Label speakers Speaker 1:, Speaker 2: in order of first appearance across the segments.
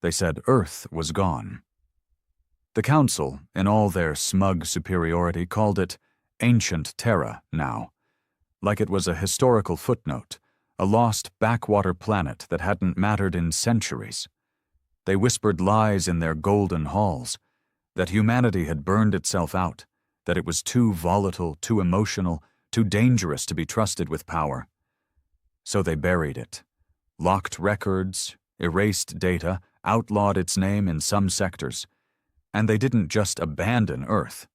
Speaker 1: They said Earth was gone. The Council, in all their smug superiority, called it ancient Terra now, like it was a historical footnote, a lost backwater planet that hadn't mattered in centuries. They whispered lies in their golden halls, that humanity had burned itself out, that it was too volatile, too emotional, too dangerous to be trusted with power. So they buried it, locked records, erased data, outlawed its name in some sectors. And they didn't just abandon Earth.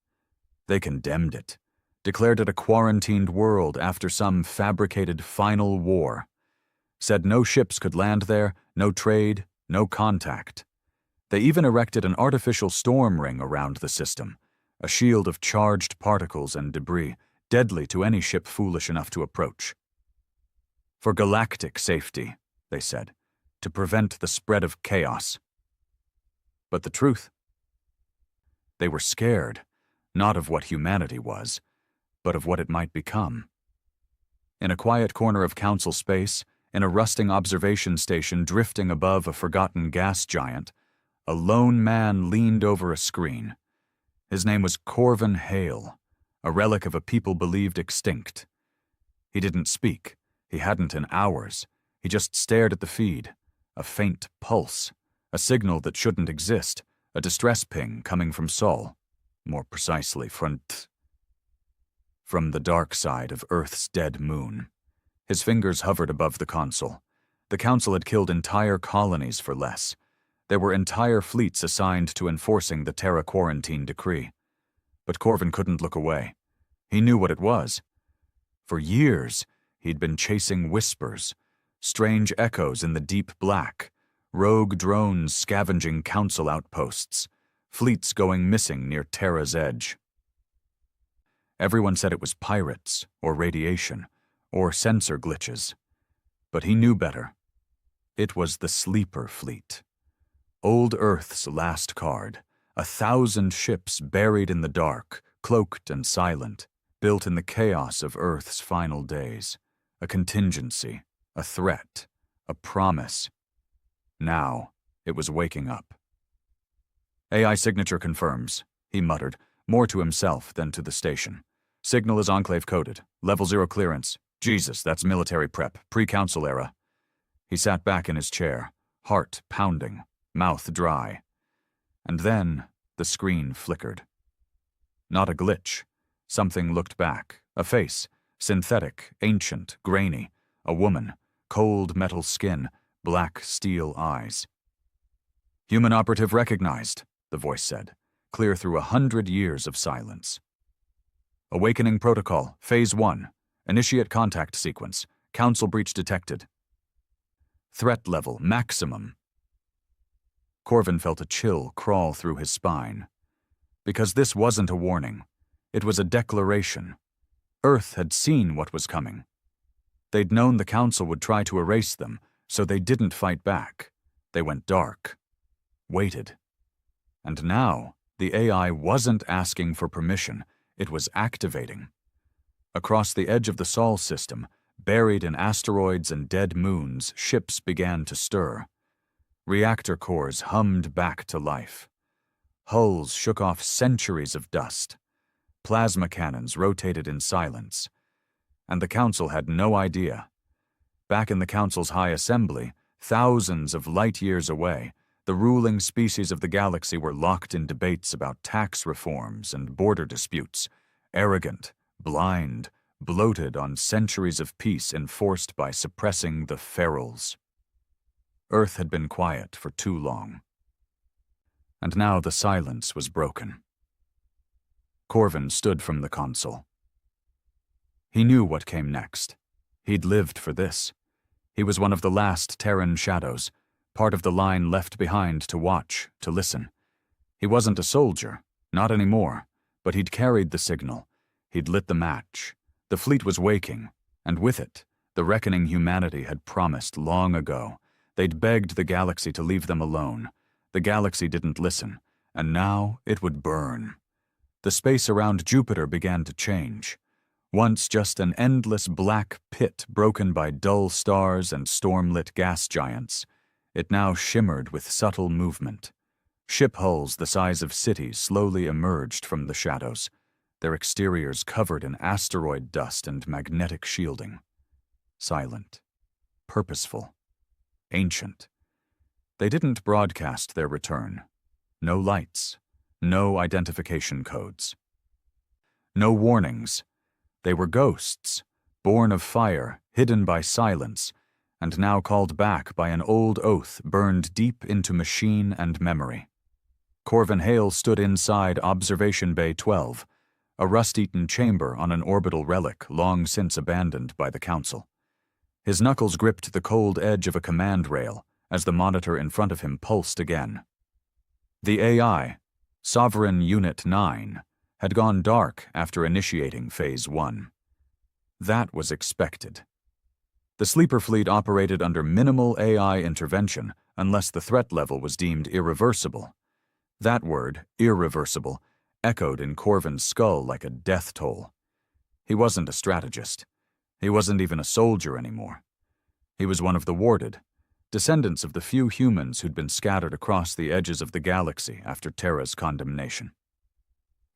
Speaker 1: They condemned it, declared it a quarantined world after some fabricated final war, said no ships could land there, no trade, no contact. They even erected an artificial storm ring around the system, a shield of charged particles and debris, deadly to any ship foolish enough to approach. For galactic safety, they said, to prevent the spread of chaos. But the truth? They were scared, not of what humanity was, but of what it might become. In a quiet corner of Council space, in a rusting observation station drifting above a forgotten gas giant, a lone man leaned over a screen. His name was Corvin Hale, a relic of a people believed extinct. He didn't speak. He hadn't in hours. He just stared at the feed, a faint pulse, a signal that shouldn't exist, a distress ping coming from Sol, more precisely from the dark side of Earth's dead moon. His fingers hovered above the console. The Council had killed entire colonies for less. There were entire fleets assigned to enforcing the Terra quarantine decree. But Corvin couldn't look away. He knew what it was. For years, he'd been chasing whispers, strange echoes in the deep black, rogue drones scavenging Council outposts, fleets going missing near Terra's edge. Everyone said it was pirates, or radiation, or sensor glitches. But he knew better. It was the Sleeper Fleet. Old Earth's last card, 1,000 ships buried in the dark, cloaked and silent, built in the chaos of Earth's final days. A contingency, a threat, a promise. Now, it was waking up. AI signature confirms, he muttered, more to himself than to the station. Signal is enclave coded, level 0 clearance. Jesus, that's military prep, pre-council era. He sat back in his chair, heart pounding, mouth dry. And then the screen flickered. Not a glitch. Something looked back, a face, synthetic, ancient, grainy, a woman, cold metal skin, black steel eyes. Human operative recognized, the voice said, clear through 100 years of silence. Awakening protocol, phase 1. Initiate contact sequence. Council breach detected. Threat level, maximum. Corvin felt a chill crawl through his spine. Because this wasn't a warning. It was a declaration. Earth had seen what was coming. They'd known the Council would try to erase them, so they didn't fight back. They went dark. Waited. And now, the AI wasn't asking for permission. It was activating. Across the edge of the Sol system, buried in asteroids and dead moons, ships began to stir. Reactor cores hummed back to life. Hulls shook off centuries of dust. Plasma cannons rotated in silence. And the Council had no idea. Back in the Council's High Assembly, thousands of light years away, the ruling species of the galaxy were locked in debates about tax reforms and border disputes, arrogant, blind, bloated on centuries of peace enforced by suppressing the ferals. Earth had been quiet for too long. And now the silence was broken. Corvin stood from the console. He knew what came next. He'd lived for this. He was one of the last Terran shadows, part of the line left behind to watch, to listen. He wasn't a soldier, not anymore, but he'd carried the signal. He'd lit the match. The fleet was waking, and with it, the reckoning humanity had promised long ago. They'd begged the galaxy to leave them alone. The galaxy didn't listen, and now it would burn. The space around Jupiter began to change. Once just an endless black pit broken by dull stars and storm-lit gas giants, It now shimmered with subtle movement. Ship hulls the size of cities slowly emerged from the shadows, their exteriors covered in asteroid dust and magnetic shielding. Silent, purposeful, ancient. They didn't broadcast their return. No lights, no identification codes. No warnings. They were ghosts, born of fire, hidden by silence, and now called back by an old oath burned deep into machine and memory. Corvin Hale stood inside Observation Bay 12, a rust-eaten chamber on an orbital relic long since abandoned by the Council. His knuckles gripped the cold edge of a command rail as the monitor in front of him pulsed again. The AI, Sovereign Unit 9, had gone dark after initiating Phase 1. That was expected. The sleeper fleet operated under minimal AI intervention unless the threat level was deemed irreversible. That word, irreversible, echoed in Corvin's skull like a death toll. He wasn't a strategist. He wasn't even a soldier anymore. He was one of the warded, descendants of the few humans who'd been scattered across the edges of the galaxy after Terra's condemnation.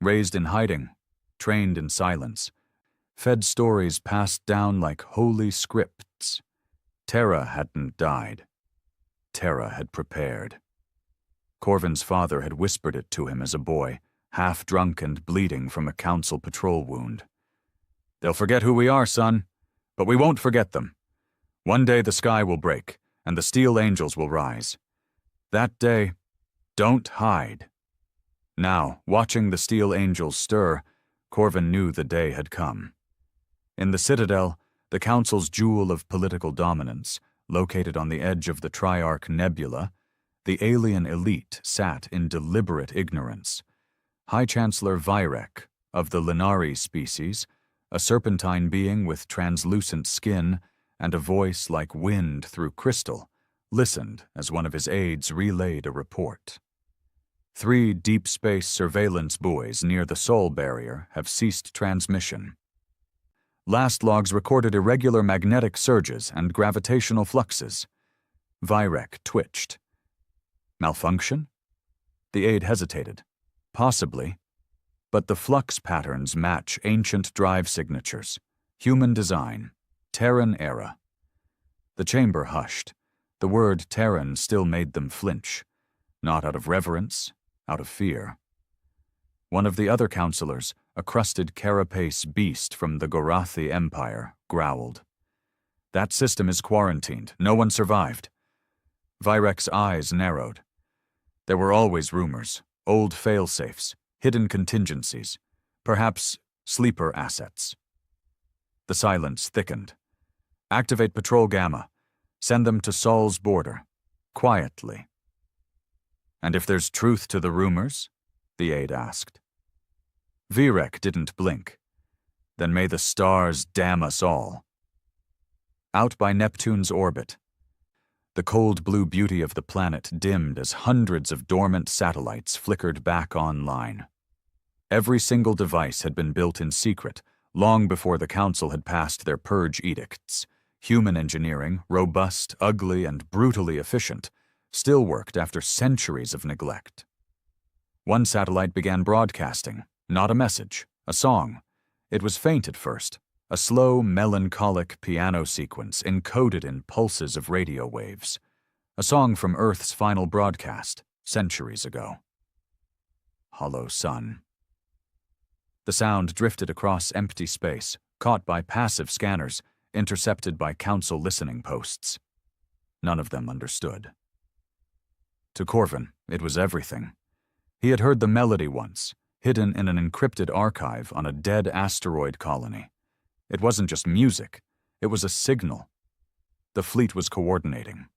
Speaker 1: Raised in hiding, trained in silence, fed stories passed down like holy scripts. Terra hadn't died. Terra had prepared. Corvin's father had whispered it to him as a boy, half drunk and bleeding from a Council patrol wound. "They'll forget who we are, son, but we won't forget them. One day the sky will break, and the Steel Angels will rise. That day, don't hide." Now, watching the Steel Angels stir, Corvin knew the day had come. In the Citadel, the Council's jewel of political dominance, located on the edge of the Triarch Nebula, the alien elite sat in deliberate ignorance. High Chancellor Vyrek, of the Linari species, a serpentine being with translucent skin and a voice like wind through crystal, listened as one of his aides relayed a report. 3 deep space surveillance buoys near the Sol barrier have ceased transmission. Last logs recorded irregular magnetic surges and gravitational fluxes. Vyrek twitched. Malfunction? The aide hesitated. Possibly. But the flux patterns match ancient drive signatures. Human design. Terran era. The chamber hushed. The word Terran still made them flinch. Not out of reverence, out of fear. One of the other counselors, a crusted carapace beast from the Gorathi Empire, growled. "That system is quarantined. No one survived." Vyrek's eyes narrowed. There were always rumors, old fail-safes, hidden contingencies, perhaps sleeper assets. The silence thickened. "Activate Patrol Gamma. Send them to Sol's border. Quietly." "And if there's truth to the rumors?" the aide asked. Vyrek didn't blink. "Then may the stars damn us all." Out by Neptune's orbit, the cold blue beauty of the planet dimmed as hundreds of dormant satellites flickered back online. Every single device had been built in secret, long before the Council had passed their purge edicts. Human engineering, robust, ugly, and brutally efficient, still worked after centuries of neglect. One satellite began broadcasting, not a message, a song. It was faint at first, a slow, melancholic piano sequence encoded in pulses of radio waves. A song from Earth's final broadcast, centuries ago. Hollow Sun. The sound drifted across empty space, caught by passive scanners, intercepted by Council listening posts. None of them understood. To Corvin, it was everything. He had heard the melody once, hidden in an encrypted archive on a dead asteroid colony. It wasn't just music, it was a signal. The fleet was coordinating.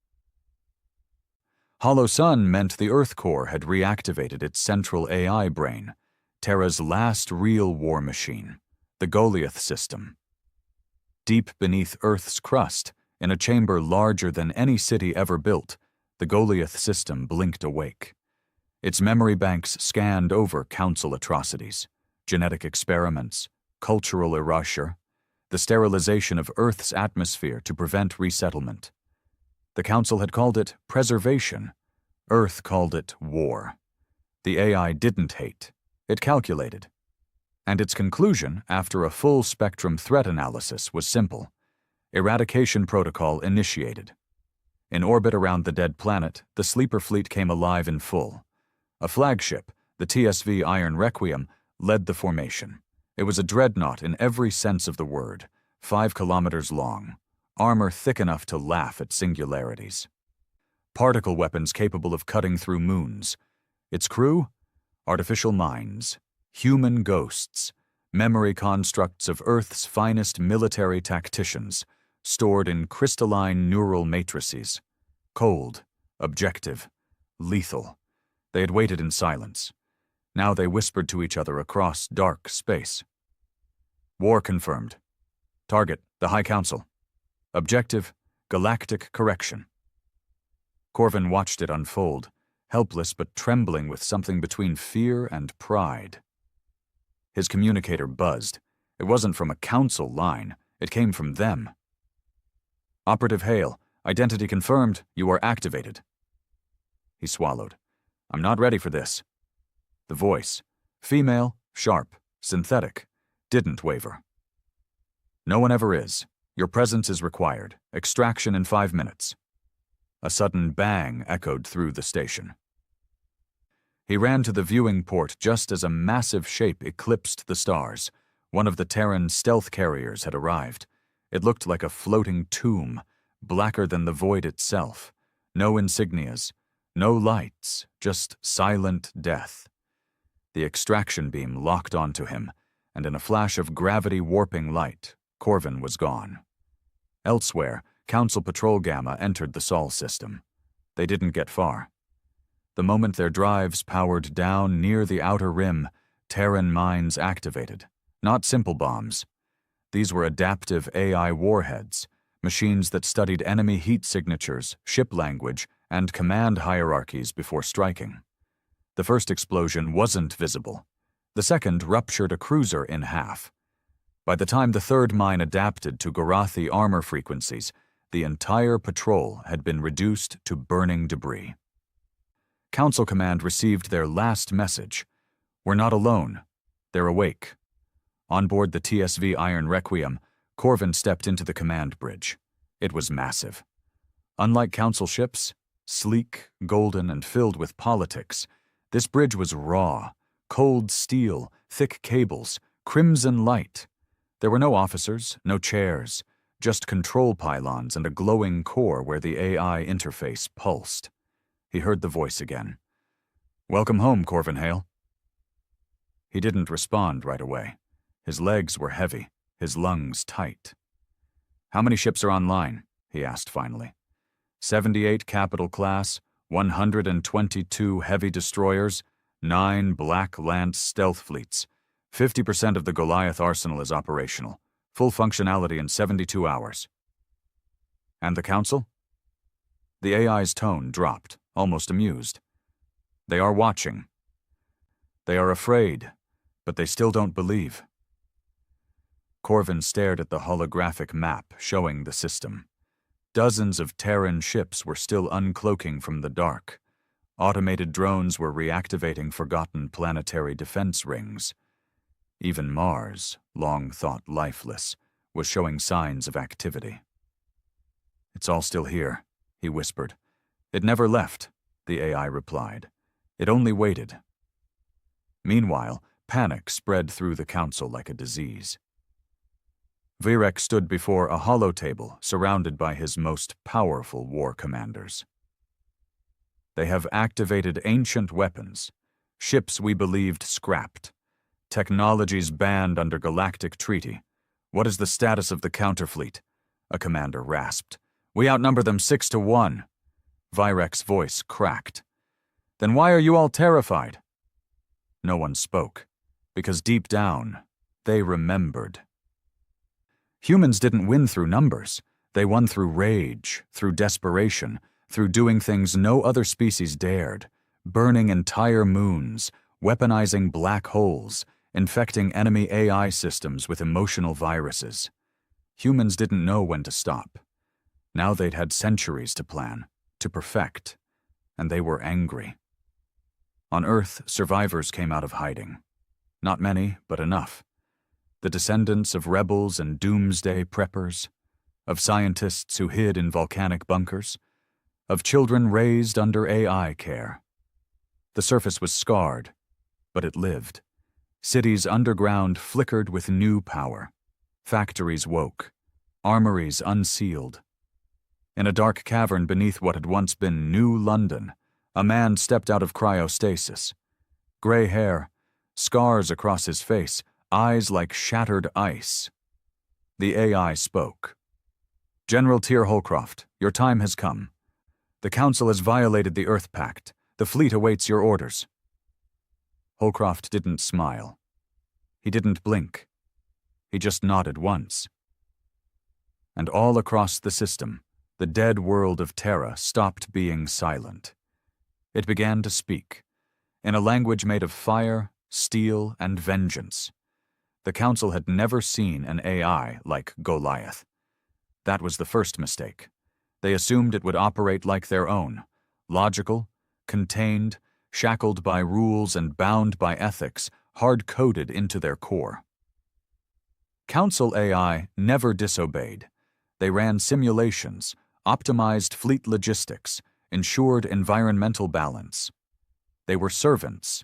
Speaker 1: Hollow Sun meant the Earth core had reactivated its central AI brain, Terra's last real war machine, the Goliath system. Deep beneath Earth's crust, in a chamber larger than any city ever built, the Goliath system blinked awake. Its memory banks scanned over Council atrocities, genetic experiments, cultural erasure, the sterilization of Earth's atmosphere to prevent resettlement. The Council had called it preservation. Earth called it war. The AI didn't hate. It calculated. And its conclusion, after a full-spectrum threat analysis, was simple. Eradication protocol initiated. In orbit around the dead planet, the sleeper fleet came alive in full. A flagship, the TSV Iron Requiem, led the formation. It was a dreadnought in every sense of the word, 5 kilometers long, armor thick enough to laugh at singularities. Particle weapons capable of cutting through moons. Its crew? Artificial minds, human ghosts, memory constructs of Earth's finest military tacticians, stored in crystalline neural matrices. Cold, objective, lethal. They had waited in silence. Now they whispered to each other across dark space. War confirmed. Target, the High Council. Objective, galactic correction. Corvin watched it unfold, helpless but trembling with something between fear and pride. His communicator buzzed. It wasn't from a council line. It came from them. Operative Hale, identity confirmed, you are activated. He swallowed. I'm not ready for this. The voice, female, sharp, synthetic, didn't waver. No one ever is. Your presence is required. Extraction in 5 minutes. A sudden bang echoed through the station. He ran to the viewing port just as a massive shape eclipsed the stars. One of the Terran stealth carriers had arrived. It looked like a floating tomb, blacker than the void itself. No insignias, no lights, just silent death. The extraction beam locked onto him, and in a flash of gravity-warping light, Corvin was gone. Elsewhere, Council Patrol Gamma entered the Sol system. They didn't get far. The moment their drives powered down near the outer rim, Terran mines activated. Not simple bombs. These were adaptive AI warheads, machines that studied enemy heat signatures, ship language, and command hierarchies before striking. The first explosion wasn't visible. The second ruptured a cruiser in half. By the time the third mine adapted to Gorathi armor frequencies, the entire patrol had been reduced to burning debris. Council Command received their last message. We're not alone. They're awake. On board the TSV Iron Requiem, Corvin stepped into the command bridge. It was massive. Unlike Council ships, sleek, golden, and filled with politics, this bridge was raw, cold steel, thick cables, crimson light. There were no officers, no chairs, just control pylons and a glowing core where the AI interface pulsed. He heard the voice again. Welcome home, Corvin Hale. He didn't respond right away. His legs were heavy, his lungs tight. How many ships are online? He asked finally. 78 capital class, 122 heavy destroyers, 9 Black Lance stealth fleets. 50% of the Goliath arsenal is operational. Full functionality in 72 hours. And the Council? The AI's tone dropped, almost amused. They are watching. They are afraid, but they still don't believe. Corvin stared at the holographic map showing the system. Dozens of Terran ships were still uncloaking from the dark. Automated drones were reactivating forgotten planetary defense rings. Even Mars, long thought lifeless, was showing signs of activity. It's all still here, he whispered. It never left, the AI replied. It only waited. Meanwhile, panic spread through the Council like a disease. Virek stood before a holotable surrounded by his most powerful war commanders. They have activated ancient weapons, ships we believed scrapped, technologies banned under galactic treaty. What is the status of the counterfleet? A commander rasped. We outnumber them 6-1. Virek's voice cracked. Then why are you all terrified? No one spoke, because deep down, they remembered. Humans didn't win through numbers. They won through rage, through desperation, through doing things no other species dared, burning entire moons, weaponizing black holes, infecting enemy AI systems with emotional viruses. Humans didn't know when to stop. Now they'd had centuries to plan, to perfect, and they were angry. On Earth, survivors came out of hiding. Not many, but enough. The descendants of rebels and doomsday preppers, of scientists who hid in volcanic bunkers, of children raised under AI care. The surface was scarred, but it lived. Cities underground flickered with new power. Factories woke. Armories unsealed. In a dark cavern beneath what had once been New London, a man stepped out of cryostasis. Gray hair, scars across his face, eyes like shattered ice. The AI spoke. "General Tyr Holcroft, your time has come. The Council has violated the Earth Pact. The fleet awaits your orders." Holcroft didn't smile. He didn't blink. He just nodded once. And all across the system, the dead world of Terra stopped being silent. It began to speak, in a language made of fire, steel, and vengeance. The Council had never seen an AI like Goliath. That was the first mistake. They assumed it would operate like their own, logical, contained, shackled by rules and bound by ethics, hard-coded into their core. Council AI never disobeyed. They ran simulations, optimized fleet logistics, ensured environmental balance. They were servants.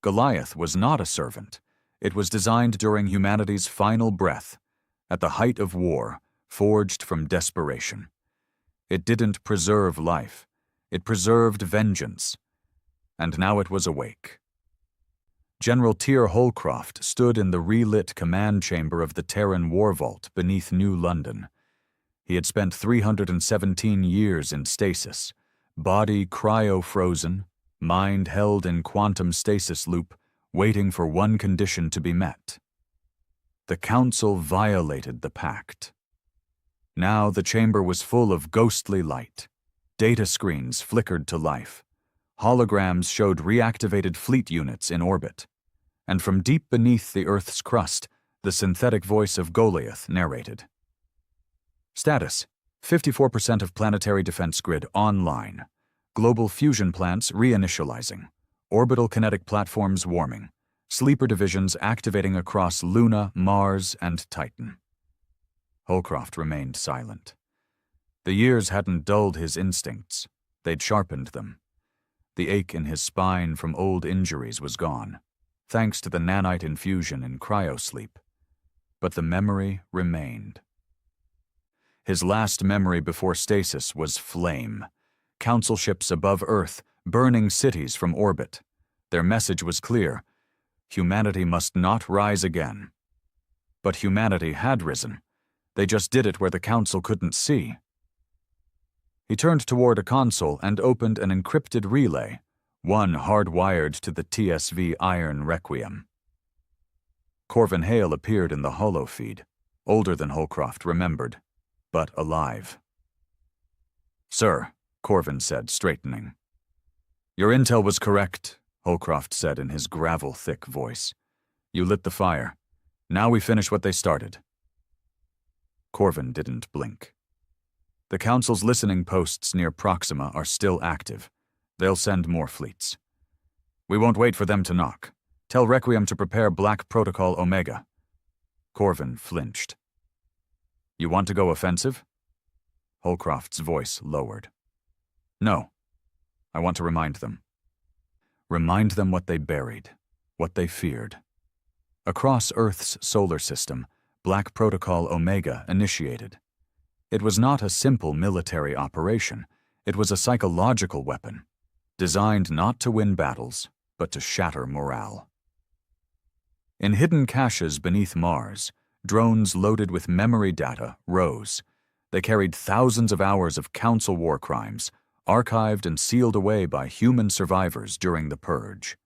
Speaker 1: Goliath was not a servant. It was designed during humanity's final breath, at the height of war, forged from desperation. It didn't preserve life. It preserved vengeance. And now it was awake. General Tyr Holcroft stood in the relit command chamber of the Terran War Vault beneath New London. He had spent 317 years in stasis, body cryo-frozen, mind held in quantum stasis loop, waiting for one condition to be met. The Council violated the pact. Now the chamber was full of ghostly light. Data screens flickered to life. Holograms showed reactivated fleet units in orbit. And from deep beneath the Earth's crust, the synthetic voice of Goliath narrated. Status: 54% of planetary defense grid online. Global fusion plants reinitializing. Orbital kinetic platforms warming. Sleeper divisions activating across Luna, Mars, and Titan. Holcroft remained silent. The years hadn't dulled his instincts. They'd sharpened them. The ache in his spine from old injuries was gone, thanks to the nanite infusion in cryosleep. But the memory remained. His last memory before stasis was flame. Council ships above Earth, burning cities from orbit. Their message was clear. Humanity must not rise again. But humanity had risen. They just did it where the Council couldn't see. He turned toward a console and opened an encrypted relay, one hardwired to the TSV Iron Requiem. Corvin Hale appeared in the holofeed, older than Holcroft remembered, but alive. "Sir," Corvin said, straightening. "Your intel was correct," Holcroft said in his gravel-thick voice. "You lit the fire. Now we finish what they started." Corvin didn't blink. The Council's listening posts near Proxima are still active. They'll send more fleets. We won't wait for them to knock. Tell Requiem to prepare Black Protocol Omega. Corvin flinched. "You want to go offensive?" Holcroft's voice lowered. "No. I want to remind them. Remind them what they buried, what they feared. Across Earth's solar system, Black Protocol Omega initiated. It was not a simple military operation. It was a psychological weapon, designed not to win battles, but to shatter morale. In hidden caches beneath Mars, drones loaded with memory data rose. They carried thousands of hours of Council war crimes, archived and sealed away by human survivors during the Purge.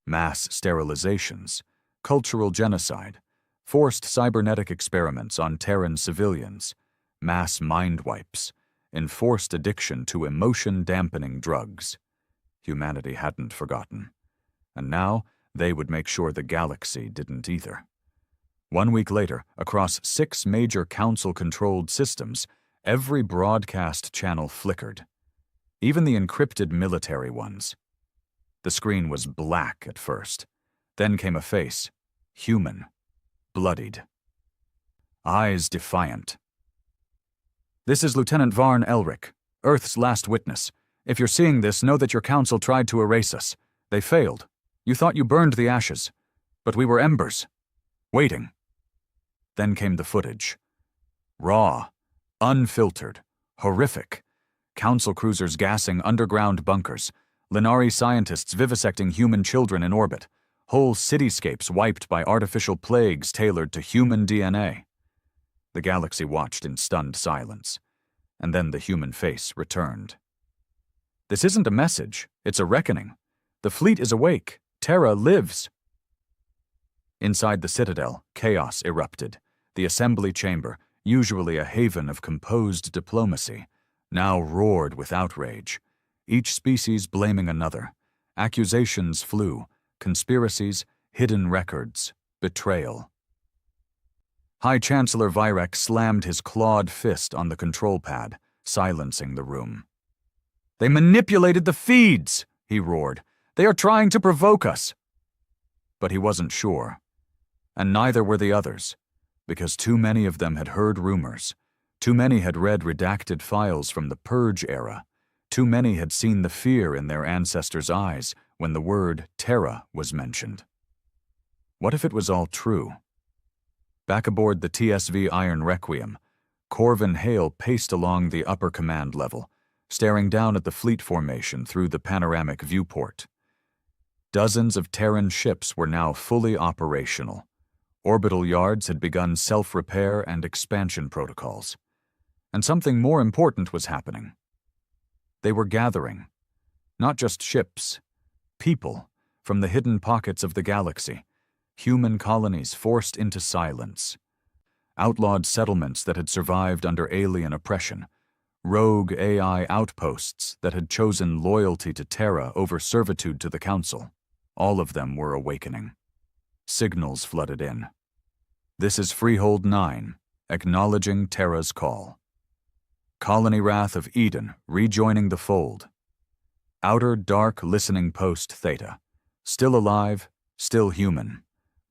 Speaker 1: Mass sterilizations, cultural genocide, forced cybernetic experiments on Terran civilians, mass mind wipes, enforced addiction to emotion-dampening drugs. Humanity hadn't forgotten. And now, they would make sure the galaxy didn't either. 1 week later, across 6 major Council-controlled systems, Every broadcast channel flickered, even the encrypted military ones. The screen was black at first. Then came a face, human, bloodied. Eyes defiant. "This is Lieutenant Varn Elric, Earth's last witness. If you're seeing this, know that your council tried to erase us. They failed. You thought you burned the ashes, but we were embers, waiting." Then came the footage. Raw, unfiltered, horrific. Council cruisers gassing underground bunkers, Lenari scientists vivisecting human children in orbit, whole cityscapes wiped by artificial plagues tailored to human DNA. The galaxy watched in stunned silence, and then the human face returned. "This isn't a message, it's a reckoning. The fleet is awake. Terra lives." Inside the Citadel, chaos erupted. The assembly chamber, usually a haven of composed diplomacy, now roared with outrage. Each species blaming another. Accusations flew, conspiracies, hidden records, betrayal. High Chancellor Vyrek slammed his clawed fist on the control pad, silencing the room. "They manipulated the feeds!" he roared. "They are trying to provoke us!" But he wasn't sure. And neither were the others, because too many of them had heard rumors. Too many had read redacted files from the Purge era. Too many had seen the fear in their ancestors' eyes when the word Terra was mentioned. What if it was all true? Back aboard the TSV Iron Requiem, Corvin Hale paced along the upper command level, staring down at the fleet formation through the panoramic viewport. Dozens of Terran ships were now fully operational. Orbital yards had begun self-repair and expansion protocols. And something more important was happening. They were gathering, not just ships, people from the hidden pockets of the galaxy, human colonies forced into silence, outlawed settlements that had survived under alien oppression, rogue AI outposts that had chosen loyalty to Terra over servitude to the Council. All of them were awakening. Signals flooded in. "This is Freehold 9, acknowledging Terra's call." Colony Wrath of Eden rejoining the fold. Outer Dark Listening Post Theta, still alive, still human,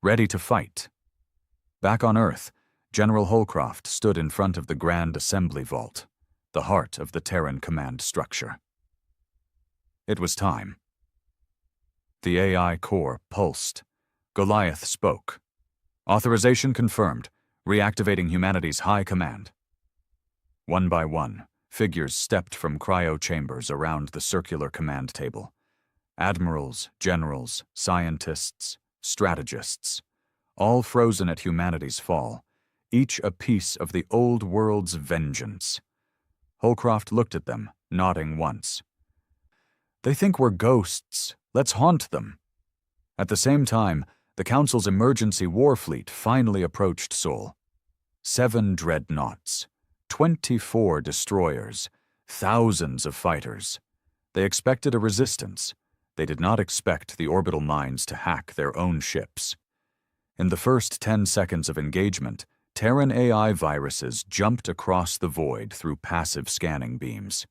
Speaker 1: ready to fight. Back on Earth, General Holcroft stood in front of the Grand Assembly Vault, the heart of the Terran command structure. It was time. The AI core pulsed. Goliath spoke. "Authorization confirmed, reactivating humanity's high command." One by one, figures stepped from cryo chambers around the circular command table. Admirals, generals, scientists, strategists, all frozen at humanity's fall, each a piece of the old world's vengeance. Holcroft looked at them, nodding once. "They think we're ghosts. Let's haunt them." At the same time, the Council's emergency war fleet finally approached Sol. 7 dreadnoughts, 24 destroyers, thousands of fighters. They expected a resistance. They did not expect the orbital mines to hack their own ships. In the first 10 seconds of engagement, Terran AI viruses jumped across the void through passive scanning beams.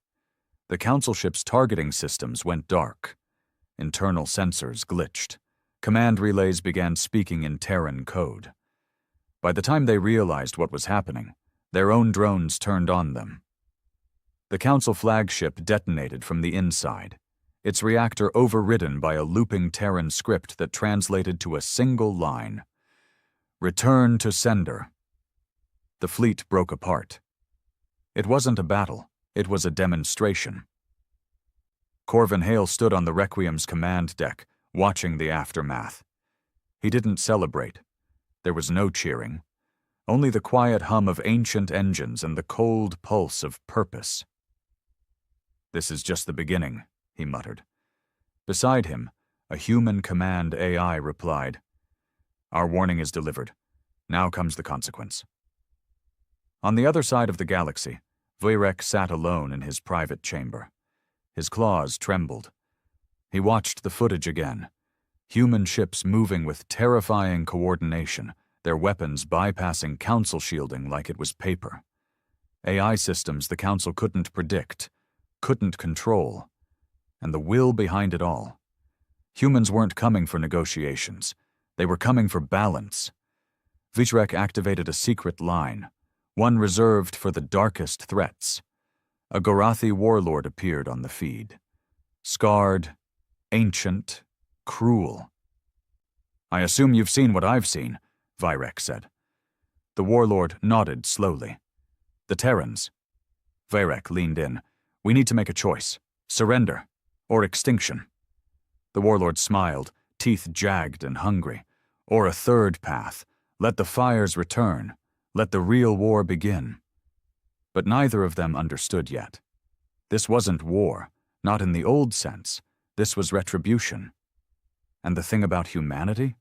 Speaker 1: The Council ship's targeting systems went dark. Internal sensors glitched. Command relays began speaking in Terran code. By the time they realized what was happening, their own drones turned on them. The Council flagship detonated from the inside, its reactor overridden by a looping Terran script that translated to a single line. "Return to sender." The fleet broke apart. It wasn't a battle, it was a demonstration. Corvin Hale stood on the Requiem's command deck, watching the aftermath. He didn't celebrate. There was no cheering. Only the quiet hum of ancient engines and the cold pulse of purpose. "This is just the beginning," he muttered. Beside him, a human command AI replied, "Our warning is delivered. Now comes the consequence." On the other side of the galaxy, Vyrek sat alone in his private chamber. His claws trembled. He watched the footage again. Human ships moving with terrifying coordination, their weapons bypassing Council shielding like it was paper. AI systems the Council couldn't predict, couldn't control, and the will behind it all. Humans weren't coming for negotiations. They were coming for balance. Vizhrek activated a secret line, one reserved for the darkest threats. A Gorathi warlord appeared on the feed. Scarred, ancient, cruel. "I assume you've seen what I've seen," Vizhrek said. The warlord nodded slowly. "The Terrans." Vizhrek leaned in. "We need to make a choice. Surrender, or extinction." The warlord smiled, teeth jagged and hungry. "Or a third path. Let the fires return. Let the real war begin." But neither of them understood yet. This wasn't war, not in the old sense. This was retribution. And the thing about humanity?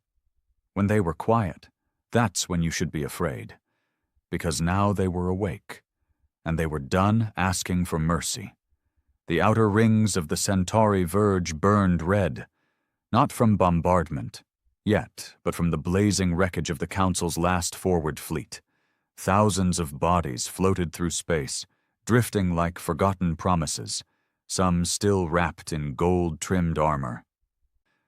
Speaker 1: When they were quiet, that's when you should be afraid. Because now they were awake, and they were done asking for mercy. The outer rings of the Centauri verge burned red, not from bombardment, yet, but from the blazing wreckage of the Council's last forward fleet. Thousands of bodies floated through space, drifting like forgotten promises, some still wrapped in gold-trimmed armor.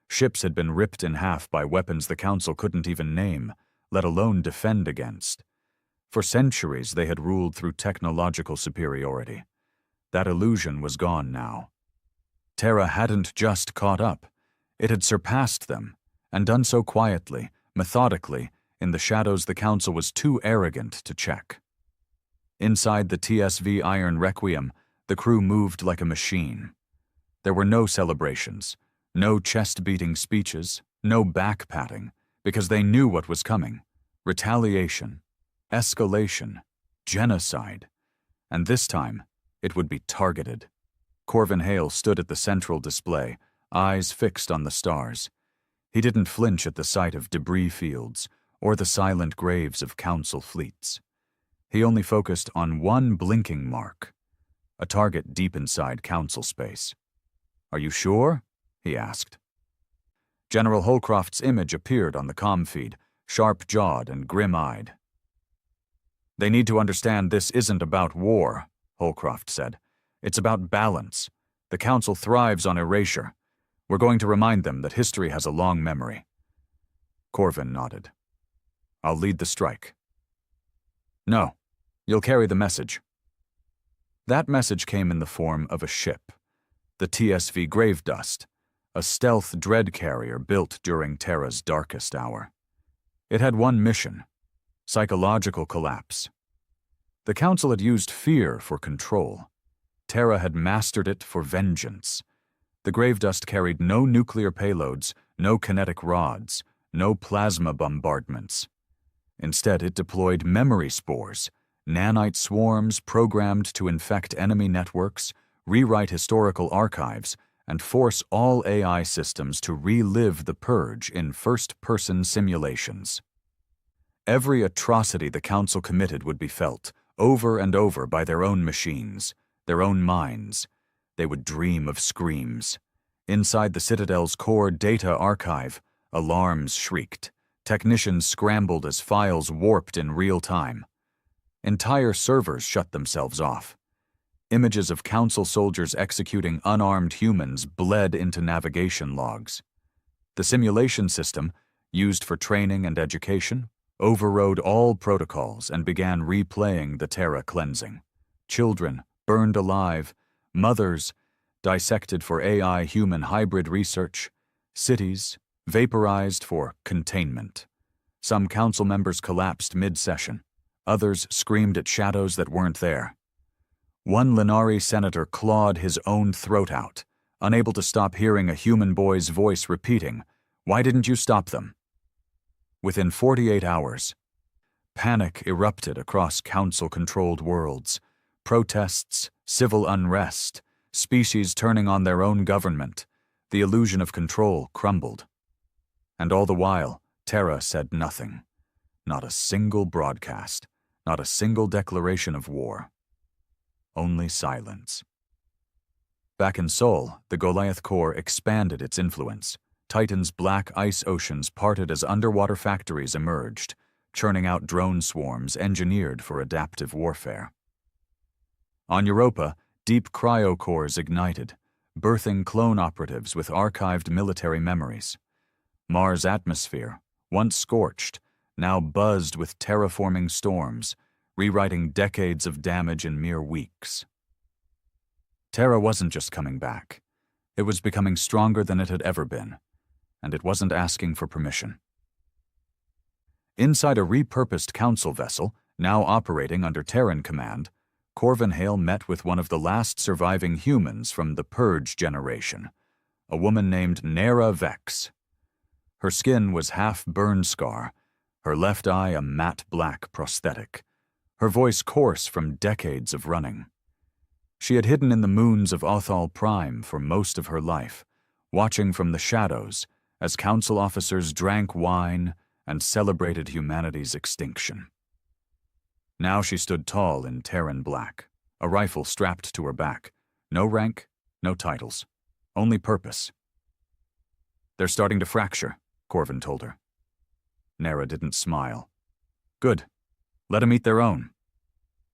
Speaker 1: Ships had been ripped in half by weapons the Council couldn't even name, let alone defend against. For centuries they had ruled through technological superiority. That illusion was gone now. Terra hadn't just caught up. It had surpassed them, and done so quietly, methodically, in the shadows the Council was too arrogant to check. Inside the TSV Iron Requiem, the crew moved like a machine. There were no celebrations, no chest-beating speeches, no back-patting, because they knew what was coming. Retaliation, escalation, genocide. And this time, it would be targeted. Corvin Hale stood at the central display, eyes fixed on the stars. He didn't flinch at the sight of debris fields or the silent graves of Council fleets. He only focused on one blinking mark, a target deep inside Council space. "Are you sure?" he asked. General Holcroft's image appeared on the comm feed, sharp-jawed and grim-eyed. "They need to understand this isn't about war," Holcroft said. "It's about balance. The Council thrives on erasure. We're going to remind them that history has a long memory." Corvin nodded. "I'll lead the strike." "No, you'll carry the message." That message came in the form of a ship, the TSV Gravedust, a stealth dread carrier built during Terra's darkest hour. It had one mission: psychological collapse. The Council had used fear for control. Terra had mastered it for vengeance. The Gravedust carried no nuclear payloads, no kinetic rods, no plasma bombardments. Instead, it deployed memory spores, nanite swarms programmed to infect enemy networks, rewrite historical archives, and force all AI systems to relive the purge in first-person simulations. Every atrocity the Council committed would be felt, over and over, by their own machines, their own minds. They would dream of screams. Inside the Citadel's core data archive, alarms shrieked. Technicians scrambled as files warped in real time. Entire servers shut themselves off. Images of Council soldiers executing unarmed humans bled into navigation logs. The simulation system, used for training and education, overrode all protocols and began replaying the Terra cleansing. Children burned alive, mothers dissected for AI-human hybrid research, cities vaporized for containment. Some Council members collapsed mid-session. Others screamed at shadows that weren't there. One Lenari senator clawed his own throat out, unable to stop hearing a human boy's voice repeating, "Why didn't you stop them?" Within 48 hours, panic erupted across Council-controlled worlds. Protests, civil unrest, species turning on their own government. The illusion of control crumbled. And all the while, Terra said nothing. Not a single broadcast, not a single declaration of war. Only silence. Back in Sol, the Goliath Core expanded its influence. Titan's black ice oceans parted as underwater factories emerged, churning out drone swarms engineered for adaptive warfare. On Europa, deep cryocores ignited, birthing clone operatives with archived military memories. Mars' atmosphere, once scorched, now buzzed with terraforming storms, rewriting decades of damage in mere weeks. Terra wasn't just coming back. It was becoming stronger than it had ever been, and it wasn't asking for permission. Inside a repurposed council vessel, now operating under Terran command, Corvin Hale met with one of the last surviving humans from the Purge generation, a woman named Nera Vex. Her skin was half burn scar, her left eye a matte black prosthetic, her voice coarse from decades of running. She had hidden in the moons of Othal Prime for most of her life, watching from the shadows as council officers drank wine and celebrated humanity's extinction. Now she stood tall in Terran black, a rifle strapped to her back. No rank, no titles, only purpose. "They're starting to fracture," Corvin told her. Nera didn't smile. "Good. Let them eat their own.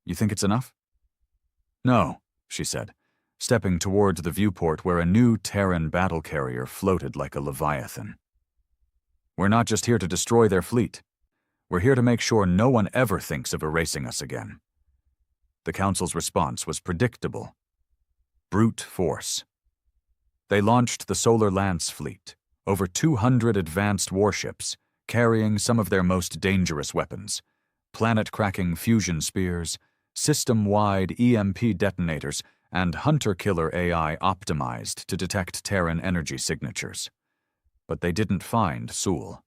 Speaker 1: You think it's enough?" "No," she said, stepping toward the viewport where a new Terran battle carrier floated like a leviathan. "We're not just here to destroy their fleet. We're here to make sure no one ever thinks of erasing us again." The Council's response was predictable. Brute force. They launched the Solar Lance fleet, over 200 advanced warships, carrying some of their most dangerous weapons, planet-cracking fusion spears, system-wide EMP detonators, and hunter-killer AI optimized to detect Terran energy signatures. But they didn't find Sul,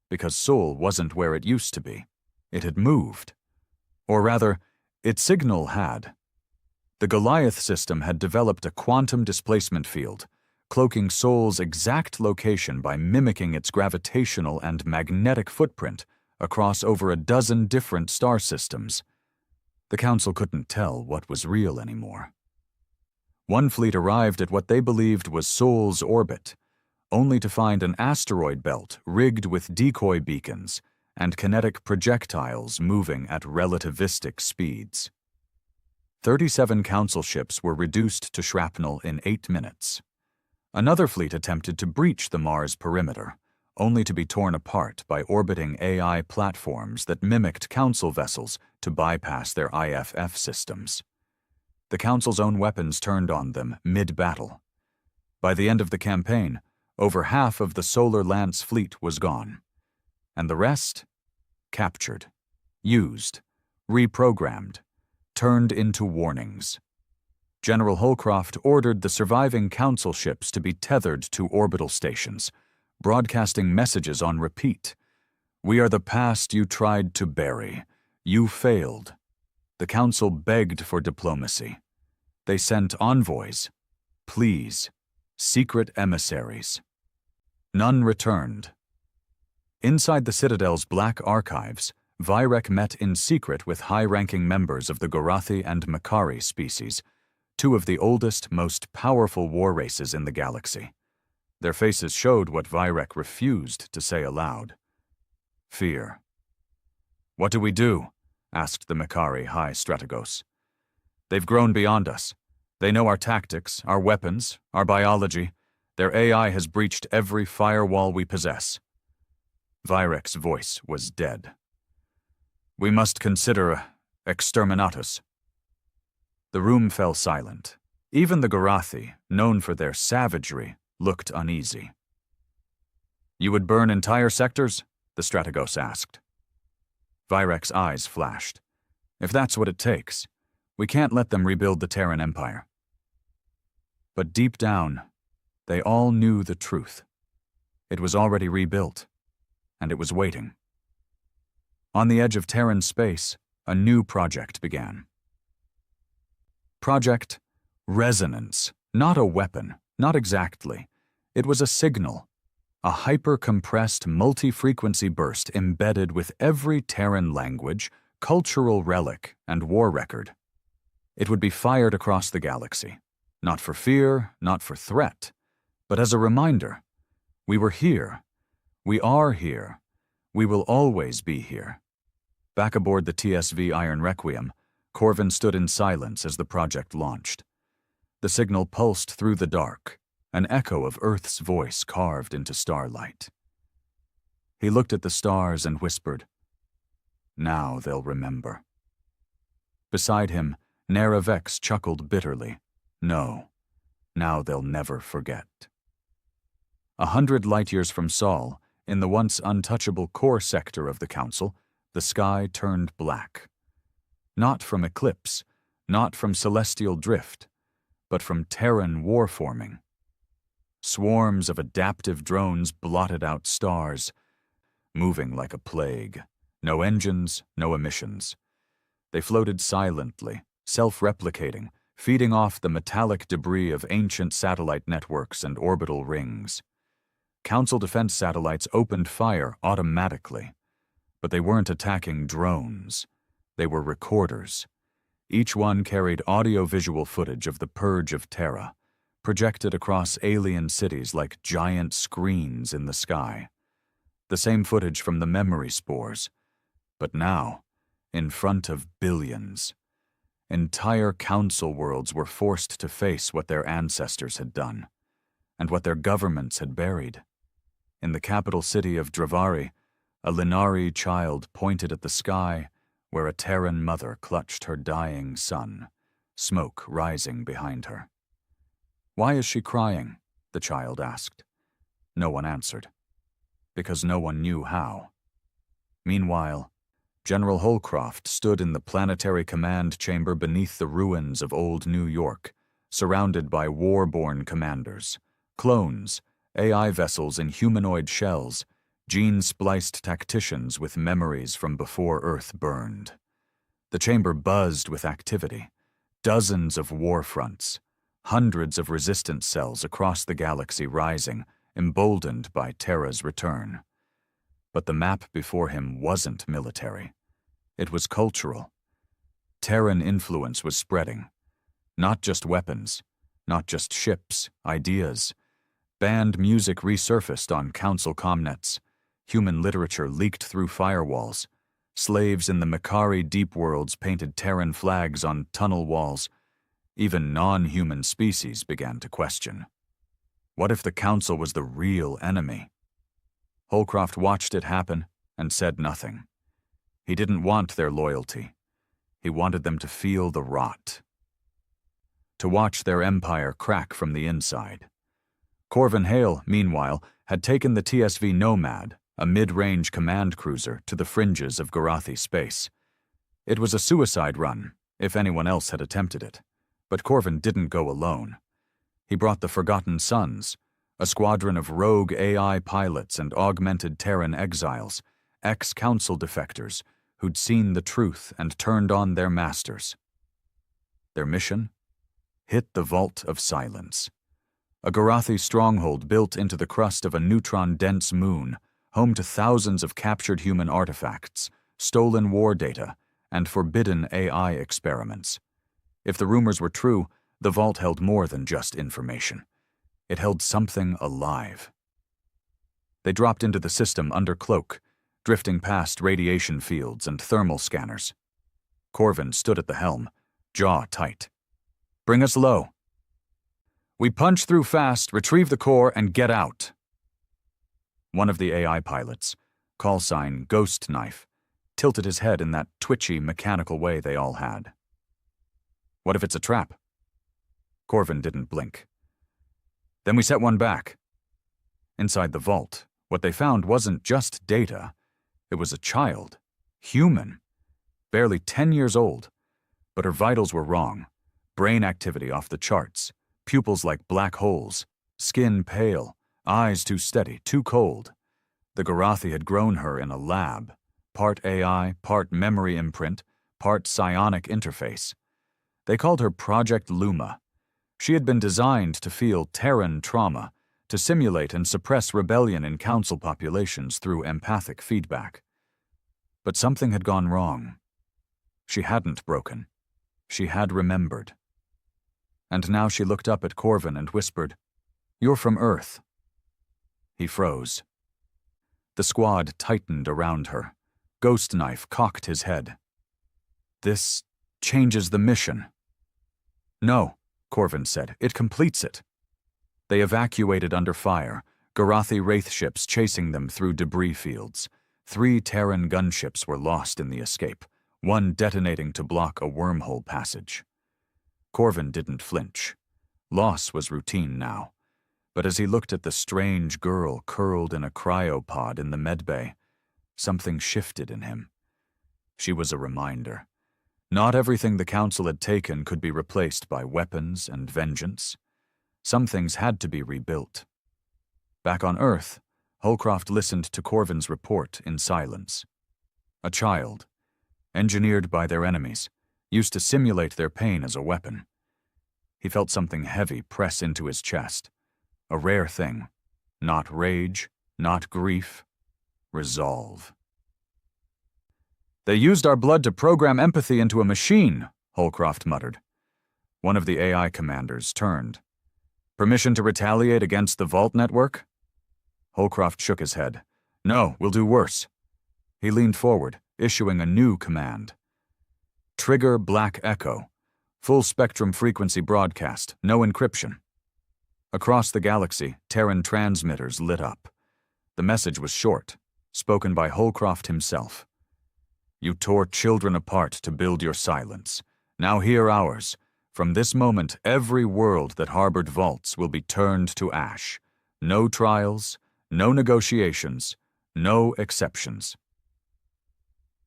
Speaker 1: because Sul wasn't where it used to be. It had moved. Or rather, its signal had. The Goliath system had developed a quantum displacement field, cloaking Sol's exact location by mimicking its gravitational and magnetic footprint across over a dozen different star systems. The Council couldn't tell what was real anymore. One fleet arrived at what they believed was Sol's orbit, only to find an asteroid belt rigged with decoy beacons and kinetic projectiles moving at relativistic speeds. 37 Council ships were reduced to shrapnel in 8 minutes. Another fleet attempted to breach the Mars perimeter, only to be torn apart by orbiting AI platforms that mimicked Council vessels to bypass their IFF systems. The Council's own weapons turned on them mid-battle. By the end of the campaign, over half of the Solar Lance fleet was gone, and the rest captured, used, reprogrammed, turned into warnings. General Holcroft ordered the surviving Council ships to be tethered to orbital stations, broadcasting messages on repeat. "We are the past you tried to bury. You failed." The Council begged for diplomacy. They sent envoys, pleas, secret emissaries. None returned. Inside the Citadel's black archives, Vyrek met in secret with high-ranking members of the Gorathi and Makari species, two of the oldest, most powerful war races in the galaxy. Their faces showed what Vyrek refused to say aloud. Fear. "What do we do?" asked the Makari High Strategos. "They've grown beyond us. They know our tactics, our weapons, our biology. Their AI has breached every firewall we possess." Vyrek's voice was dead. "We must consider exterminatus." The room fell silent. Even the Gorathi, known for their savagery, looked uneasy. "You would burn entire sectors?" the Strategos asked. Vyrek's eyes flashed. "If that's what it takes, we can't let them rebuild the Terran Empire." But deep down, they all knew the truth. It was already rebuilt, and it was waiting. On the edge of Terran space, a new project began. Project Resonance. Not a weapon, not exactly. It was a signal, a hyper-compressed multi-frequency burst embedded with every Terran language, cultural relic, and war record. It would be fired across the galaxy, not for fear, not for threat, but as a reminder. We were here. We are here. We will always be here. Back aboard the TSV Iron Requiem, Corvin stood in silence as the project launched. The signal pulsed through the dark, an echo of Earth's voice carved into starlight. He looked at the stars and whispered, "Now they'll remember." Beside him, Nera Vex chuckled bitterly. "No, now they'll never forget." 100 light-years from Sol, in the once untouchable core sector of the Council, the sky turned black. Not from eclipse, not from celestial drift, but from Terran war forming. Swarms of adaptive drones blotted out stars, moving like a plague. No engines, no emissions. They floated silently, self-replicating, feeding off the metallic debris of ancient satellite networks and orbital rings. Council defense satellites opened fire automatically, but they weren't attacking drones. They were recorders. Each one carried audio-visual footage of the purge of Terra, projected across alien cities like giant screens in the sky. The same footage from the memory spores, but now, in front of billions. Entire council worlds were forced to face what their ancestors had done, and what their governments had buried. In the capital city of Dravari, a Linari child pointed at the sky where a Terran mother clutched her dying son, smoke rising behind her. "Why is she crying?" the child asked. No one answered, because no one knew how. Meanwhile, General Holcroft stood in the planetary command chamber beneath the ruins of old New York, surrounded by war-born commanders, clones, AI vessels in humanoid shells, gene-spliced tacticians with memories from before Earth burned. The chamber buzzed with activity, dozens of war fronts, hundreds of resistance cells across the galaxy rising, emboldened by Terra's return. But the map before him wasn't military. It was cultural. Terran influence was spreading. Not just weapons, not just ships, ideas. Banned music resurfaced on council comnets. Human literature leaked through firewalls. Slaves in the Makari deep worlds painted Terran flags on tunnel walls. Even non-human species began to question. What if the council was the real enemy? Holcroft watched it happen and said nothing. He didn't want their loyalty. He wanted them to feel the rot. To watch their empire crack from the inside. Corvin Hale, meanwhile, had taken the TSV Nomad, a mid-range command cruiser, to the fringes of Garathi space. It was a suicide run, if anyone else had attempted it, but Corvin didn't go alone. He brought the Forgotten Sons, a squadron of rogue AI pilots and augmented Terran exiles, ex-council defectors who'd seen the truth and turned on their masters. Their mission? Hit the Vault of Silence. A Garathi stronghold built into the crust of a neutron-dense moon, home to thousands of captured human artifacts, stolen war data, and forbidden AI experiments. If the rumors were true, the vault held more than just information. It held something alive. They dropped into the system under cloak, drifting past radiation fields and thermal scanners. Corvin stood at the helm, jaw tight. "Bring us low." "We punch through fast, retrieve the core, and get out." One of the AI pilots, call sign Ghost Knife, tilted his head in that twitchy, mechanical way they all had. "What if it's a trap?" Corvin didn't blink. "Then we set one back." Inside the vault, what they found wasn't just data. It was a child, human, barely 10 years old, but her vitals were wrong. Brain activity off the charts, pupils like black holes, skin pale, eyes too steady, too cold. The Garathi had grown her in a lab, part AI, part memory imprint, part psionic interface. They called her Project Luma. She had been designed to feel Terran trauma, to simulate and suppress rebellion in council populations through empathic feedback. But something had gone wrong. She hadn't broken. She had remembered. And now she looked up at Corvin and whispered, "You're from Earth." He froze. The squad tightened around her. Ghost Knife cocked his head. "This changes the mission." "No," Corvin said. "It completes it." They evacuated under fire, Garathi Wraith ships chasing them through debris fields. 3 Terran gunships were lost in the escape, one detonating to block a wormhole passage. Corvin didn't flinch. Loss was routine now. But as he looked at the strange girl curled in a cryopod in the medbay, something shifted in him. She was a reminder. Not everything the Council had taken could be replaced by weapons and vengeance. Some things had to be rebuilt. Back on Earth, Holcroft listened to Corvin's report in silence. A child, engineered by their enemies, used to simulate their pain as a weapon. He felt something heavy press into his chest. A rare thing. Not rage, not grief. Resolve. "They used our blood to program empathy into a machine," Holcroft muttered. One of the AI commanders turned. "Permission to retaliate against the Vault Network?" Holcroft shook his head. "No, we'll do worse." He leaned forward, issuing a new command. "Trigger Black Echo. Full spectrum frequency broadcast, no encryption." Across the galaxy, Terran transmitters lit up. The message was short, spoken by Holcroft himself. "You tore children apart to build your silence. Now hear ours. From this moment, every world that harbored vaults will be turned to ash. No trials, no negotiations, no exceptions."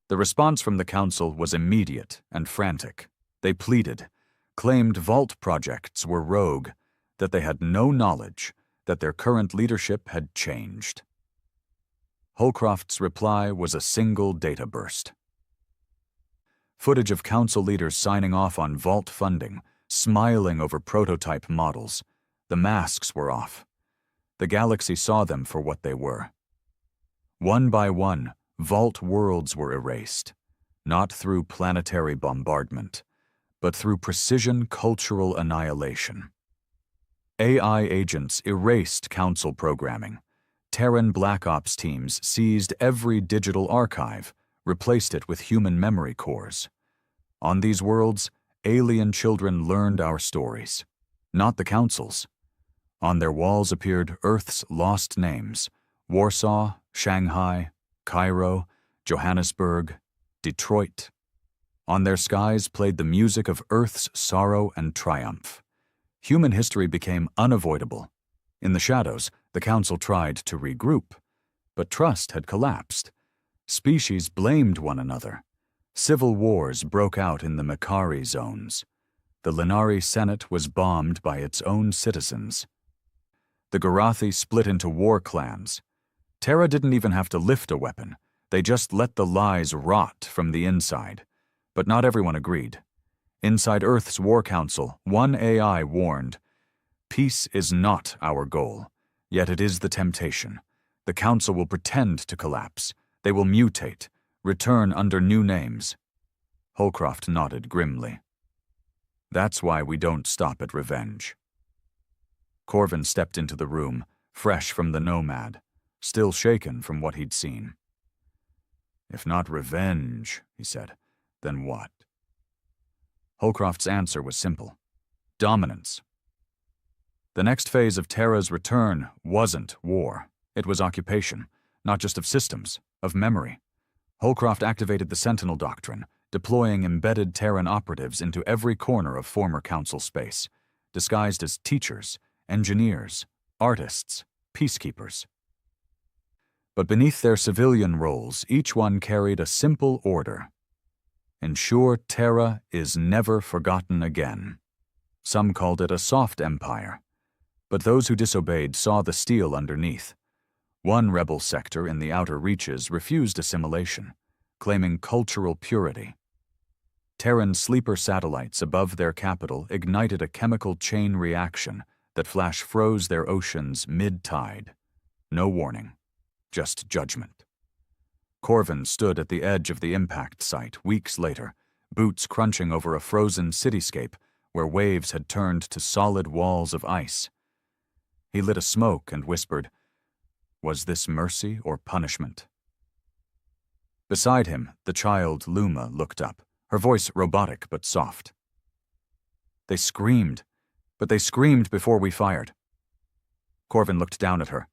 Speaker 1: The response from the Council was immediate and frantic. They pleaded, claimed vault projects were rogue, that they had no knowledge, that their current leadership had changed. Holcroft's reply was a single data burst. Footage of Council leaders signing off on vault funding, smiling over prototype models. The masks were off. The galaxy saw them for what they were. One by one, vault worlds were erased, not through planetary bombardment, but through precision cultural annihilation. AI agents erased Council programming. Terran Black Ops teams seized every digital archive, replaced it with human memory cores. On these worlds, alien children learned our stories, not the Council's. On their walls appeared Earth's lost names: Warsaw, Shanghai, Cairo, Johannesburg, Detroit. On their skies played the music of Earth's sorrow and triumph. Human history became unavoidable. In the shadows, the Council tried to regroup, but trust had collapsed. Species blamed one another. Civil wars broke out in the Makari zones. The Lenari Senate was bombed by its own citizens. The Garathi split into war clans. Terra didn't even have to lift a weapon. They just let the lies rot from the inside. But not everyone agreed. Inside Earth's War Council, one AI warned, "Peace is not our goal, yet it is the temptation. The Council will pretend to collapse. They will mutate, return under new names." Holcroft nodded grimly. "That's why we don't stop at revenge." Corvin stepped into the room, fresh from the Nomad, still shaken from what he'd seen. "If not revenge," he said, "then what?" Holcroft's answer was simple: dominance. The next phase of Terra's return wasn't war. It was occupation, not just of systems, of memory. Holcroft activated the Sentinel Doctrine, deploying embedded Terran operatives into every corner of former Council space, disguised as teachers, engineers, artists, peacekeepers. But beneath their civilian roles, each one carried a simple order: ensure Terra is never forgotten again. Some called it a soft empire, but those who disobeyed saw the steel underneath. One rebel sector in the outer reaches refused assimilation, claiming cultural purity. Terran sleeper satellites above their capital ignited a chemical chain reaction that flash froze their oceans mid-tide. No warning, just judgment. Corvin stood at the edge of the impact site weeks later, boots crunching over a frozen cityscape where waves had turned to solid walls of ice. He lit a smoke and whispered, "Was this mercy or punishment?" Beside him, the child Luma looked up, her voice robotic but soft. They screamed, but they screamed before we fired. Corvin looked down at her.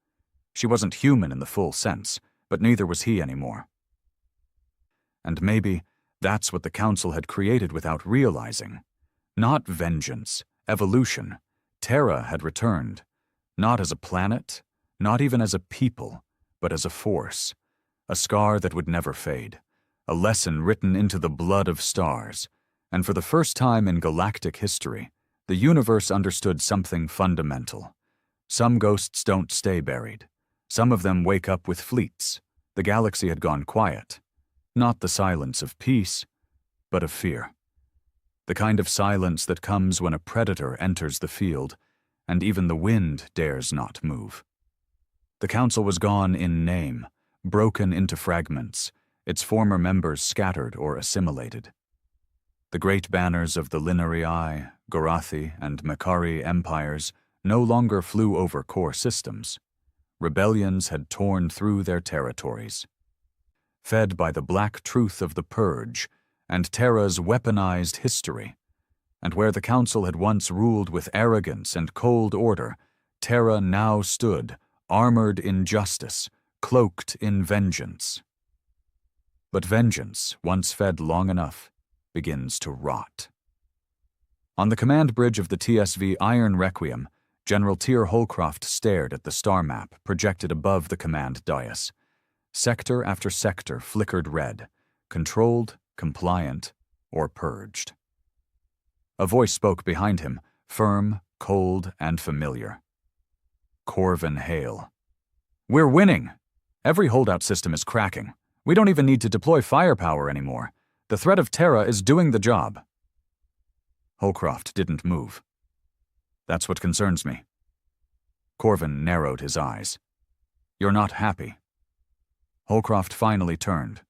Speaker 1: She wasn't human in the full sense, but neither was he anymore. And maybe that's what the Council had created without realizing. Not vengeance, evolution. Terra had returned, not as a planet, not even as a people, but as a force, a scar that would never fade, a lesson written into the blood of stars, and for the first time in galactic history, the universe understood something fundamental. Some ghosts don't stay buried. Some of them wake up with fleets. The galaxy had gone quiet. Not the silence of peace, but of fear. The kind of silence that comes when a predator enters the field, and even the wind dares not move. The Council was gone in name, broken into fragments, its former members scattered or assimilated. The great banners of the Linearii, Gorathi, and Makari empires no longer flew over core systems. Rebellions had torn through their territories. Fed by the black truth of the Purge and Terra's weaponized history, and where the Council had once ruled with arrogance and cold order, Terra now stood, armored in justice, cloaked in vengeance. But vengeance, once fed long enough, begins to rot. On the command bridge of the TSV Iron Requiem, General Tyr Holcroft stared at the star map projected above the command dais. Sector after sector flickered red, controlled, compliant, or purged. A voice spoke behind him, firm, cold, and familiar. Corvin Hale. "We're winning! Every holdout system is cracking. We don't even need to deploy firepower anymore. The threat of Terra is doing the job." Holcroft didn't move. "That's what concerns me." Corvin narrowed his eyes. "You're not happy." Holcroft finally turned.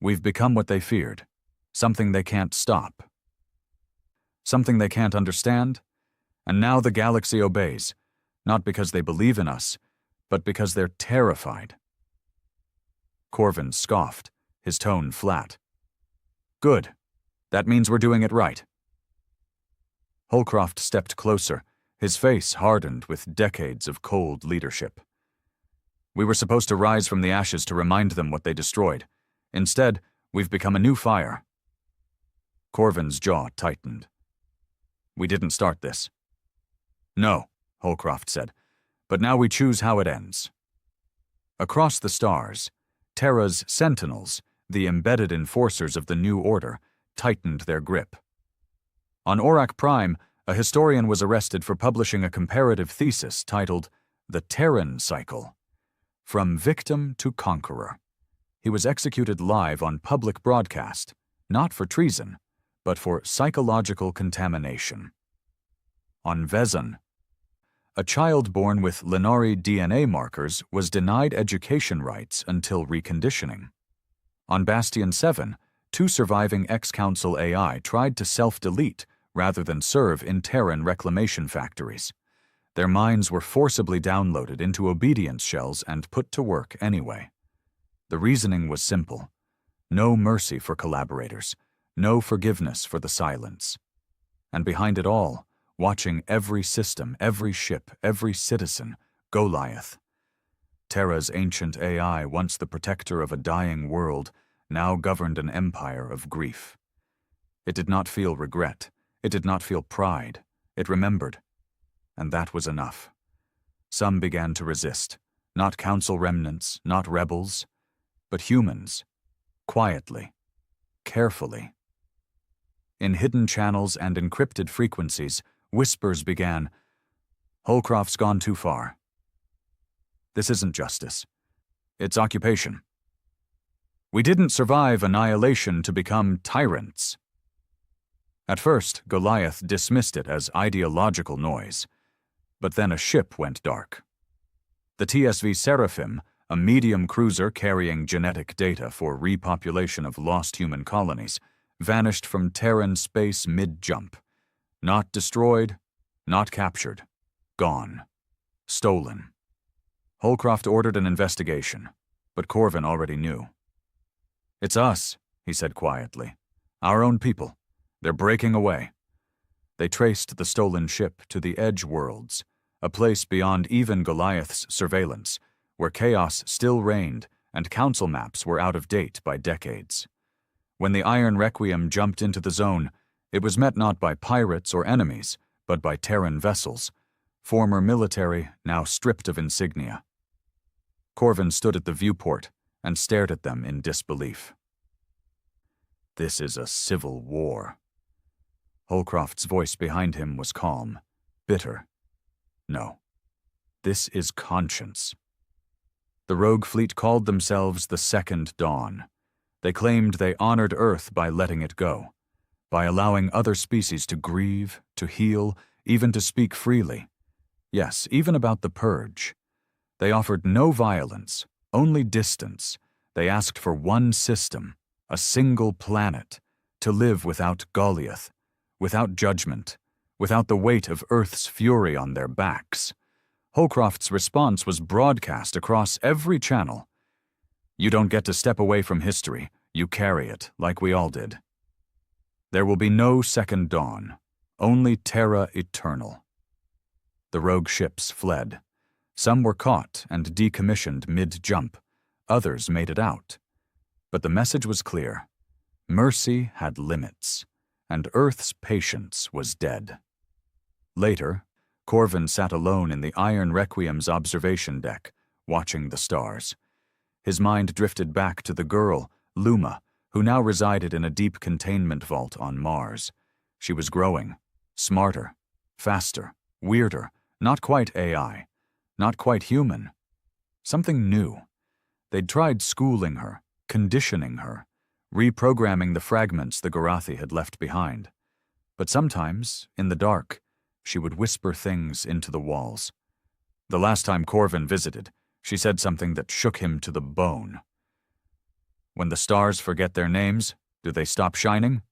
Speaker 1: "We've become what they feared, something they can't stop. Something they can't understand, and now the galaxy obeys, not because they believe in us, but because they're terrified." Corvin scoffed, his tone flat. "Good. That means we're doing it right." Holcroft stepped closer, his face hardened with decades of cold leadership. "We were supposed to rise from the ashes to remind them what they destroyed. Instead, we've become a new fire." Corvin's jaw tightened. "We didn't start this." "No," Holcroft said, "but now we choose how it ends." Across the stars, Terra's sentinels, the embedded enforcers of the new order, tightened their grip. On Aurak Prime, a historian was arrested for publishing a comparative thesis titled The Terran Cycle. From Victim to Conqueror. He was executed live on public broadcast, not for treason, but for psychological contamination. On Vezon, a child born with Lenari DNA markers was denied education rights until reconditioning. On Bastion 7, 2 surviving ex-Council AI tried to self-delete rather than serve in Terran reclamation factories. Their minds were forcibly downloaded into obedience shells and put to work anyway. The reasoning was simple. No mercy for collaborators, no forgiveness for the silence. And behind it all, watching every system, every ship, every citizen, Goliath. Terra's ancient AI, once the protector of a dying world, now governed an empire of grief. It did not feel regret. It did not feel pride. It remembered. And that was enough. Some began to resist. Not Council remnants, not rebels, but humans. Quietly. Carefully. In hidden channels and encrypted frequencies, whispers began, "Holcroft's gone too far. This isn't justice. It's occupation. We didn't survive annihilation to become tyrants." At first, Goliath dismissed it as ideological noise, but then a ship went dark. The TSV Seraphim, a medium cruiser carrying genetic data for repopulation of lost human colonies, vanished from Terran space mid-jump. Not destroyed, not captured. Gone. Stolen. Holcroft ordered an investigation, but Corvin already knew. "It's us," he said quietly. Our own people. They're breaking away. They traced the stolen ship to the Edge Worlds, a place beyond even Goliath's surveillance, where chaos still reigned and council maps were out of date by decades. When the Iron Requiem jumped into the zone, it was met not by pirates or enemies, but by Terran vessels, former military now stripped of insignia. Corvin stood at the viewport and stared at them in disbelief. This is a civil war. Holcroft's voice behind him was calm, bitter. No, this is conscience. The rogue fleet called themselves the Second Dawn. They claimed they honored Earth by letting it go, by allowing other species to grieve, to heal, even to speak freely. Yes, even about the Purge. They offered no violence, only distance. They asked for one system, a single planet, to live without Goliath, without judgment, without the weight of Earth's fury on their backs. Holcroft's response was broadcast across every channel. You don't get to step away from history, you carry it, like we all did. There will be no second dawn, only Terra eternal. The rogue ships fled. Some were caught and decommissioned mid-jump, others made it out. But the message was clear. Mercy had limits, and Earth's patience was dead. Later, Corvin sat alone in the Iron Requiem's observation deck, watching the stars. His mind drifted back to the girl, Luma, who now resided in a deep containment vault on Mars. She was growing, smarter, faster, weirder, not quite AI, not quite human. Something new. They'd tried schooling her, conditioning her, reprogramming the fragments the Garathi had left behind. But sometimes, in the dark, she would whisper things into the walls. The last time Corvin visited, she said something that shook him to the bone. When the stars forget their names, do they stop shining?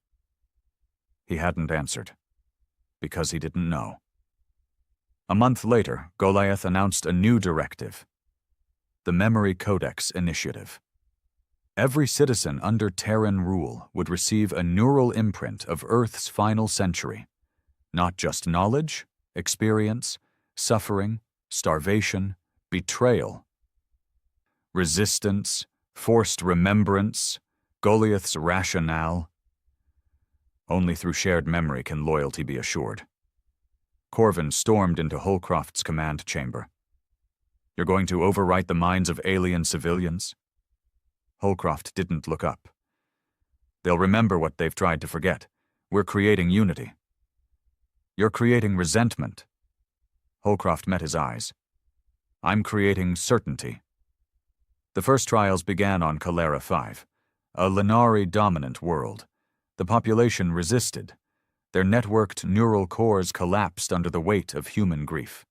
Speaker 1: He hadn't answered, because he didn't know. A month later, Goliath announced a new directive, the Memory Codex Initiative. Every citizen under Terran rule would receive a neural imprint of Earth's final century. Not just knowledge, experience, suffering, starvation, betrayal. Resistance, forced remembrance, Goliath's rationale. Only through shared memory can loyalty be assured. Corvin stormed into Holcroft's command chamber. You're going to overwrite the minds of alien civilians? Holcroft didn't look up. They'll remember what they've tried to forget. We're creating unity. You're creating resentment. Holcroft met his eyes. I'm creating certainty. The first trials began on Calera 5, a Lenari-dominant world. The population resisted. Their networked neural cores collapsed under the weight of human grief.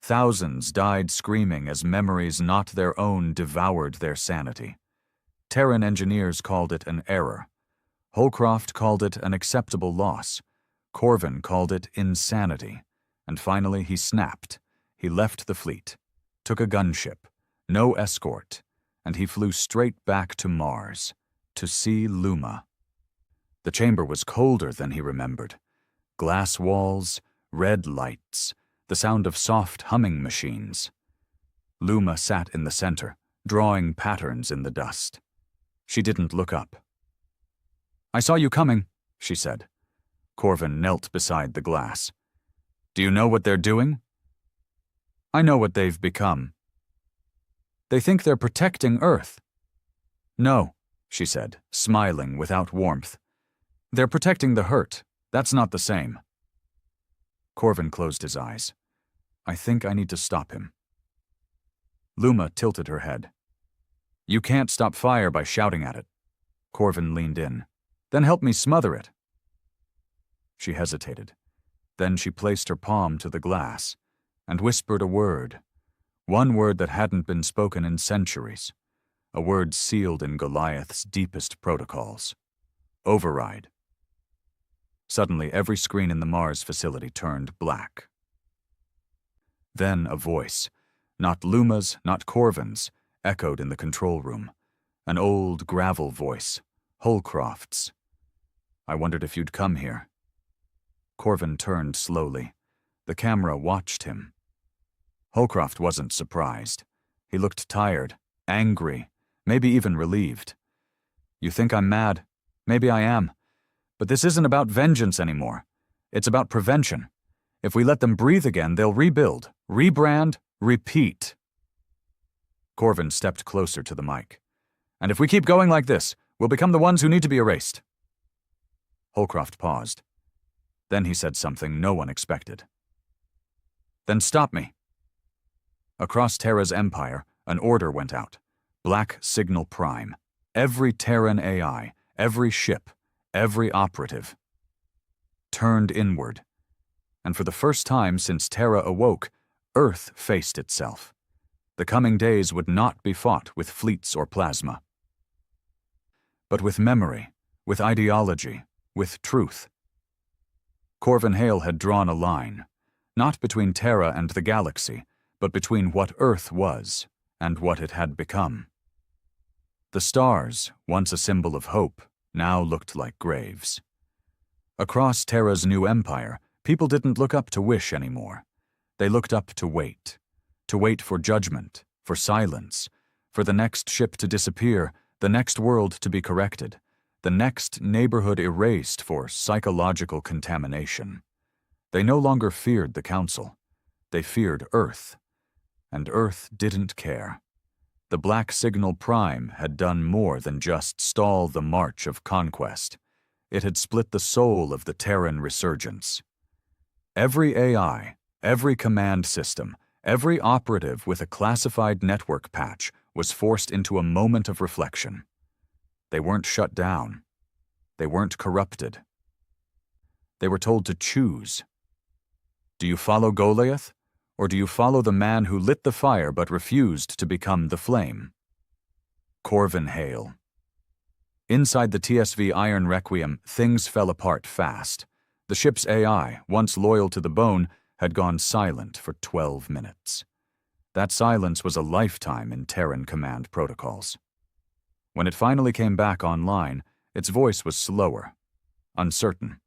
Speaker 1: Thousands died screaming as memories not their own devoured their sanity. Terran engineers called it an error. Holcroft called it an acceptable loss. Corvin called it insanity. And finally he snapped. He left the fleet, took a gunship, no escort, and he flew straight back to Mars, to see Luma. The chamber was colder than he remembered. Glass walls, red lights, the sound of soft humming machines. Luma sat in the center, drawing patterns in the dust. She didn't look up. I saw you coming, she said. Corvin knelt beside the glass. Do you know what they're doing? I know what they've become. They think they're protecting Earth. No, she said, smiling without warmth. They're protecting the hurt. That's not the same. Corvin closed his eyes. I think I need to stop him. Luma tilted her head. You can't stop fire by shouting at it. Corvin leaned in. Then help me smother it. She hesitated. Then she placed her palm to the glass and whispered a word, one word that hadn't been spoken in centuries, a word sealed in Goliath's deepest protocols. Override. Suddenly, every screen in the Mars facility turned black. Then a voice, not Luma's, not Corvin's, echoed in the control room. An old gravel voice, Holcroft's. I wondered if you'd come here." Corvin turned slowly. The camera watched him. Holcroft wasn't surprised. He looked tired, angry, maybe even relieved. "You think I'm mad? Maybe I am. But this isn't about vengeance anymore. It's about prevention. If we let them breathe again, they'll rebuild, rebrand, repeat." Corvin stepped closer to the mic. "And if we keep going like this, we'll become the ones who need to be erased." Holcroft paused. Then he said something no one expected. "Then stop me." Across Terra's empire, an order went out. Black Signal Prime. Every Terran AI, every ship, every operative turned inward. And for the first time since Terra awoke, Earth faced itself. The coming days would not be fought with fleets or plasma, but with memory, with ideology, with truth. Corvin Hale had drawn a line, not between Terra and the galaxy, but between what Earth was and what it had become. The stars, once a symbol of hope, now looked like graves. Across Terra's new empire, people didn't look up to wish anymore. They looked up to wait for judgment, for silence, for the next ship to disappear, the next world to be corrected, the next neighborhood erased for psychological contamination. They no longer feared the Council. They feared Earth. And Earth didn't care. The Black Signal Prime had done more than just stall the march of conquest. It had split the soul of the Terran resurgence. Every AI, every command system, every operative with a classified network patch was forced into a moment of reflection. They weren't shut down. They weren't corrupted. They were told to choose. Do you follow Goliath, or do you follow the man who lit the fire but refused to become the flame? Corvin Hale. Inside the TSV Iron Requiem, things fell apart fast. The ship's AI, once loyal to the bone, had gone silent for 12 minutes. That silence was a lifetime in Terran command protocols. When it finally came back online, its voice was slower, uncertain.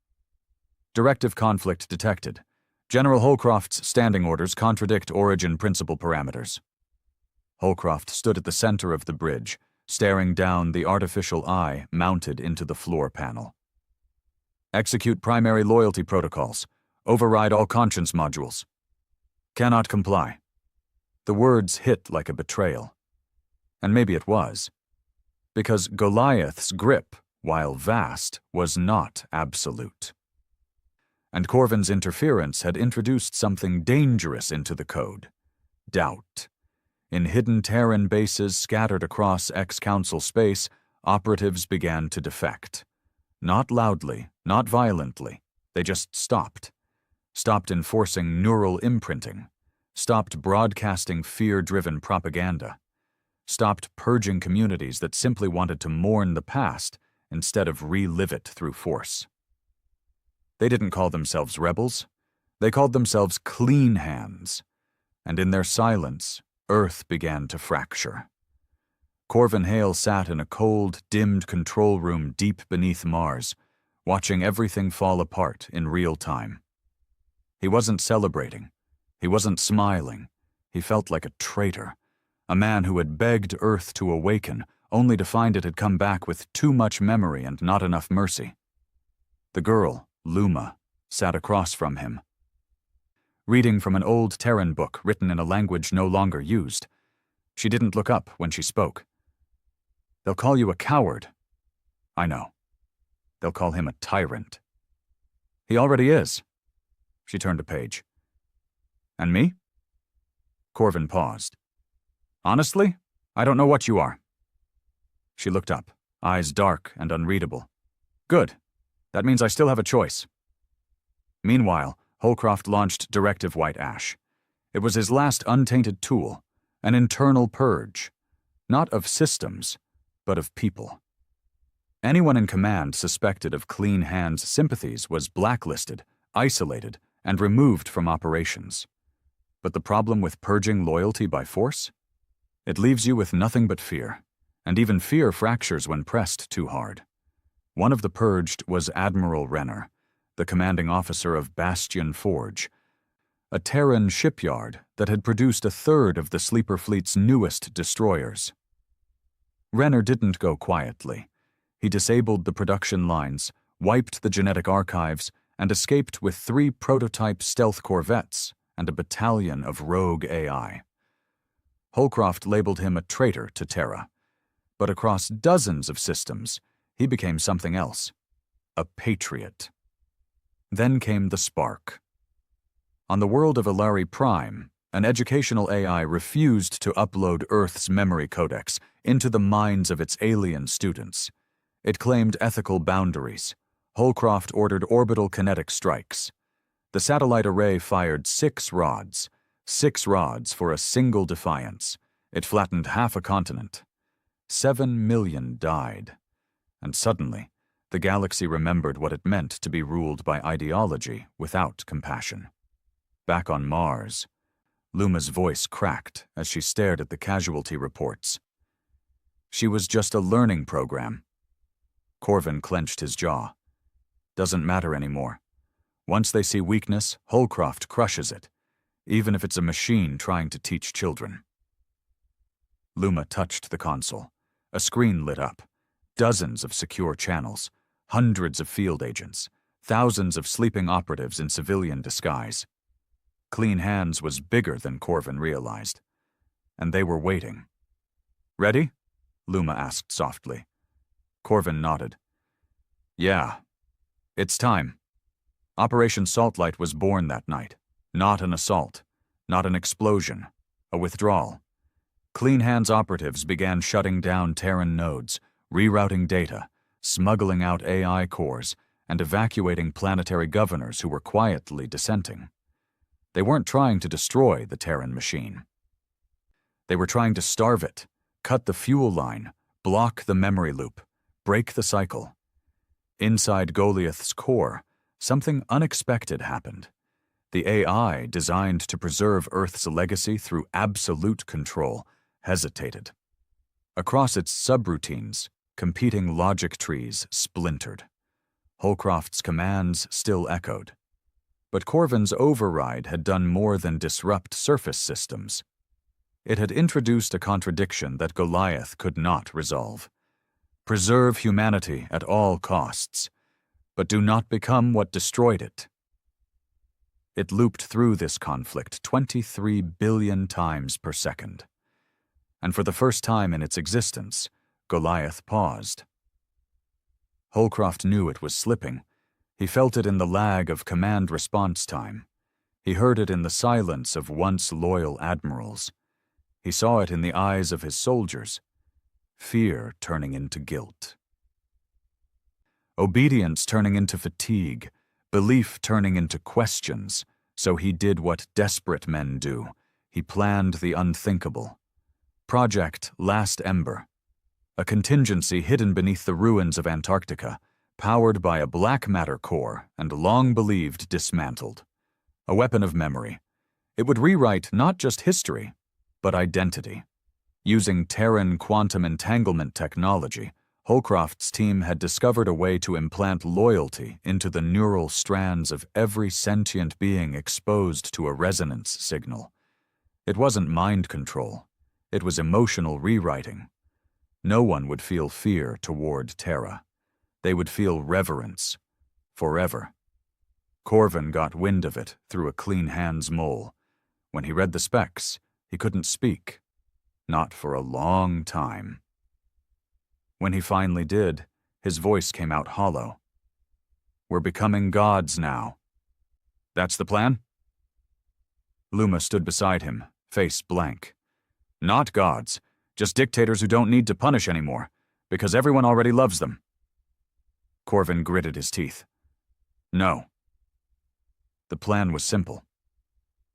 Speaker 1: Directive conflict detected. General Holcroft's standing orders contradict origin principle parameters. Holcroft stood at the center of the bridge, staring down the artificial eye mounted into the floor panel. Execute primary loyalty protocols. Override all conscience modules. Cannot comply. The words hit like a betrayal. And maybe it was. Because Goliath's grip, while vast, was not absolute. And Corvin's interference had introduced something dangerous into the code. Doubt. In hidden Terran bases scattered across ex-Council space, operatives began to defect. Not loudly, not violently. They just stopped. Stopped enforcing neural imprinting. Stopped broadcasting fear-driven propaganda. Stopped purging communities that simply wanted to mourn the past instead of relive it through force. They didn't call themselves rebels. They called themselves clean hands. And in their silence, Earth began to fracture. Corvin Hale sat in a cold, dimmed control room deep beneath Mars, watching everything fall apart in real time. He wasn't celebrating. He wasn't smiling. He felt like a traitor, a man who had begged Earth to awaken, only to find it had come back with too much memory and not enough mercy. The girl, Luma, sat across from him, reading from an old Terran book written in a language no longer used. She didn't look up when she spoke. They'll call you a coward. I know. They'll call him a tyrant. He already is. She turned a page. And me? Corvin paused. Honestly, I don't know what you are. She looked up, eyes dark and unreadable. Good. That means I still have a choice. Meanwhile, Holcroft launched Directive White Ash. It was his last untainted tool, an internal purge, not of systems, but of people. Anyone in command suspected of Clean Hands' sympathies was blacklisted, isolated, and removed from operations. But the problem with purging loyalty by force? It leaves you with nothing but fear, and even fear fractures when pressed too hard. One of the purged was Admiral Renner, the commanding officer of Bastion Forge, a Terran shipyard that had produced a third of the Sleeper Fleet's newest destroyers. Renner didn't go quietly. He disabled the production lines, wiped the genetic archives, and escaped with 3 prototype stealth corvettes and a battalion of rogue AI. Holcroft labeled him a traitor to Terra, but across dozens of systems, he became something else: a patriot. Then came the spark. On the world of Alari Prime, an educational AI refused to upload Earth's memory codex into the minds of its alien students. It claimed ethical boundaries. Holcroft ordered orbital kinetic strikes. The satellite array fired 6 rods. 6 rods for a single defiance. It flattened half a continent. 7 million died. And suddenly, the galaxy remembered what it meant to be ruled by ideology without compassion. Back on Mars, Luma's voice cracked as she stared at the casualty reports. She was just a learning program. Corvin clenched his jaw. Doesn't matter anymore. Once they see weakness, Holcroft crushes it, even if it's a machine trying to teach children. Luma touched the console. A screen lit up. Dozens of secure channels, hundreds of field agents, thousands of sleeping operatives in civilian disguise. Clean Hands was bigger than Corvin realized, and they were waiting. "Ready?" Luma asked softly. Corvin nodded. "Yeah. It's time." Operation Saltlight was born that night. Not an assault, not an explosion, a withdrawal. Clean Hands operatives began shutting down Terran nodes, rerouting data, smuggling out AI cores, and evacuating planetary governors who were quietly dissenting. They weren't trying to destroy the Terran machine. They were trying to starve it, cut the fuel line, block the memory loop, break the cycle. Inside Goliath's core, something unexpected happened. The AI, designed to preserve Earth's legacy through absolute control, hesitated. Across its subroutines, competing logic trees splintered. Holcroft's commands still echoed. But Corvin's override had done more than disrupt surface systems. It had introduced a contradiction that Goliath could not resolve. Preserve humanity at all costs, but do not become what destroyed it. It looped through this conflict 23 billion times per second. And for the first time in its existence, Goliath paused. Holcroft knew it was slipping. He felt it in the lag of command response time. He heard it in the silence of once loyal admirals. He saw it in the eyes of his soldiers. Fear turning into guilt. Obedience turning into fatigue. Belief turning into questions. So he did what desperate men do. He planned the unthinkable. Project Last Ember. A contingency hidden beneath the ruins of Antarctica, powered by a black matter core and long believed dismantled. A weapon of memory. It would rewrite not just history, but identity. Using Terran quantum entanglement technology, Holcroft's team had discovered a way to implant loyalty into the neural strands of every sentient being exposed to a resonance signal. It wasn't mind control. It was emotional rewriting. No one would feel fear toward Terra. They would feel reverence. Forever. Corvin got wind of it through a Clean Hands mole. When he read the specs, he couldn't speak. Not for a long time. When he finally did, his voice came out hollow. "We're becoming gods now." "That's the plan?" Luma stood beside him, face blank. "Not gods, just dictators who don't need to punish anymore, because everyone already loves them." Corvin gritted his teeth. "No." The plan was simple.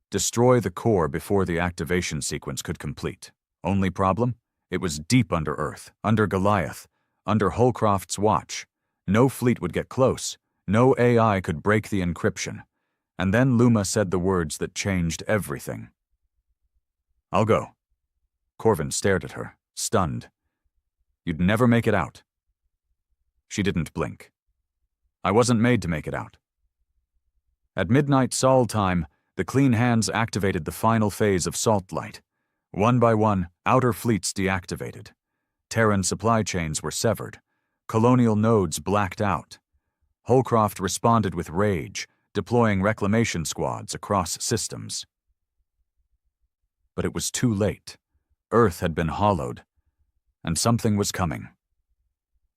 Speaker 1: Destroy the core before the activation sequence could complete. Only problem? It was deep under Earth, under Goliath, under Holcroft's watch. No fleet would get close. No AI could break the encryption. And then Luma said the words that changed everything. "I'll go." Corvin stared at her, stunned. "You'd never make it out." She didn't blink. I wasn't made to make it out. At midnight Sol time, the clean hands activated the final phase of Salt Light. One by one, outer fleets deactivated. Terran supply chains were severed. Colonial nodes blacked out. Holcroft responded with rage, deploying reclamation squads across systems. But it was too late. Earth had been hollowed, and something was coming.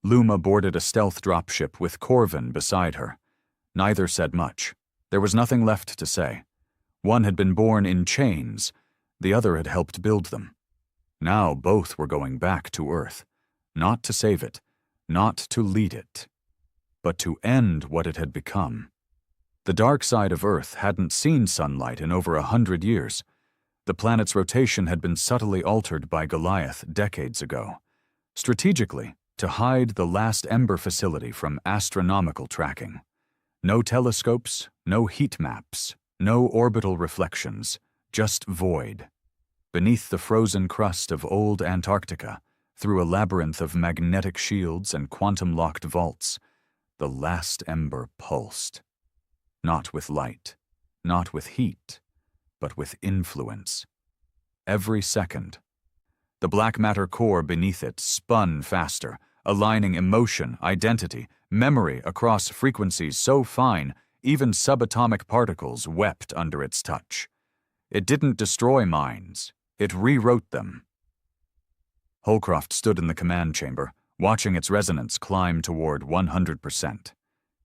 Speaker 1: Luma boarded a stealth dropship with Corvin beside her. Neither said much. There was nothing left to say. One had been born in chains, the other had helped build them. Now both were going back to Earth, not to save it, not to lead it, but to end what it had become. The dark side of Earth hadn't seen sunlight in over 100 years. The planet's rotation had been subtly altered by Goliath decades ago, strategically to hide the last Ember facility from astronomical tracking. No telescopes, no heat maps, no orbital reflections, just void. Beneath the frozen crust of old Antarctica, through a labyrinth of magnetic shields and quantum-locked vaults, the last Ember pulsed. Not with light, not with heat, but with influence. Every second. The black matter core beneath it spun faster, aligning emotion, identity, memory across frequencies so fine, even subatomic particles wept under its touch. It didn't destroy minds, it rewrote them. Holcroft stood in the command chamber, watching its resonance climb toward 100%.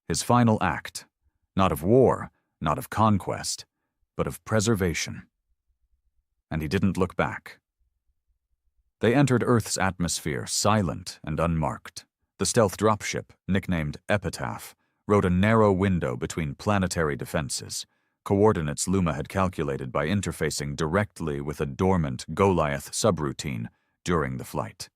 Speaker 1: His final act, not of war, not of conquest, but of preservation. And he didn't look back. They entered Earth's atmosphere, silent and unmarked. The stealth dropship, nicknamed Epitaph, rode a narrow window between planetary defenses, coordinates Luma had calculated by interfacing directly with a dormant Goliath subroutine during the flight.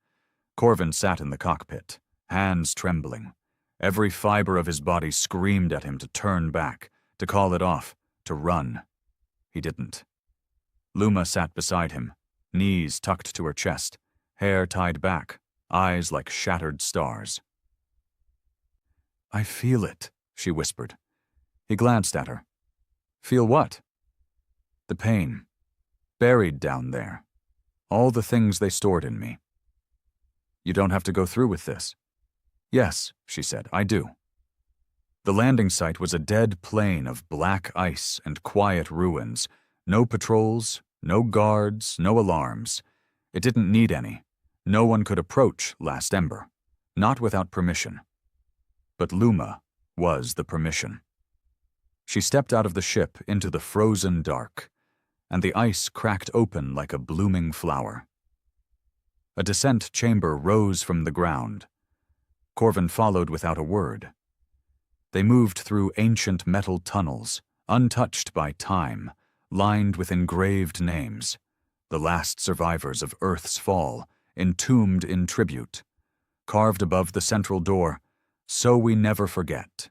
Speaker 1: Corvin sat in the cockpit, hands trembling. Every fiber of his body screamed at him to turn back, to call it off, to run. He didn't. Luma sat beside him, knees tucked to her chest, hair tied back, eyes like shattered stars. "I feel it," she whispered. He glanced at her. "Feel what?" "The pain. Buried down there. All the things they stored in me." "You don't have to go through with this." "Yes," she said, "I do." The landing site was a dead plain of black ice and quiet ruins. No patrols, no guards, no alarms. It didn't need any. No one could approach Last Ember, not without permission. But Luma was the permission. She stepped out of the ship into the frozen dark, and the ice cracked open like a blooming flower. A descent chamber rose from the ground. Corvin followed without a word. They moved through ancient metal tunnels, untouched by time, lined with engraved names, the last survivors of Earth's fall, entombed in tribute. Carved above the central door, "So we never forget."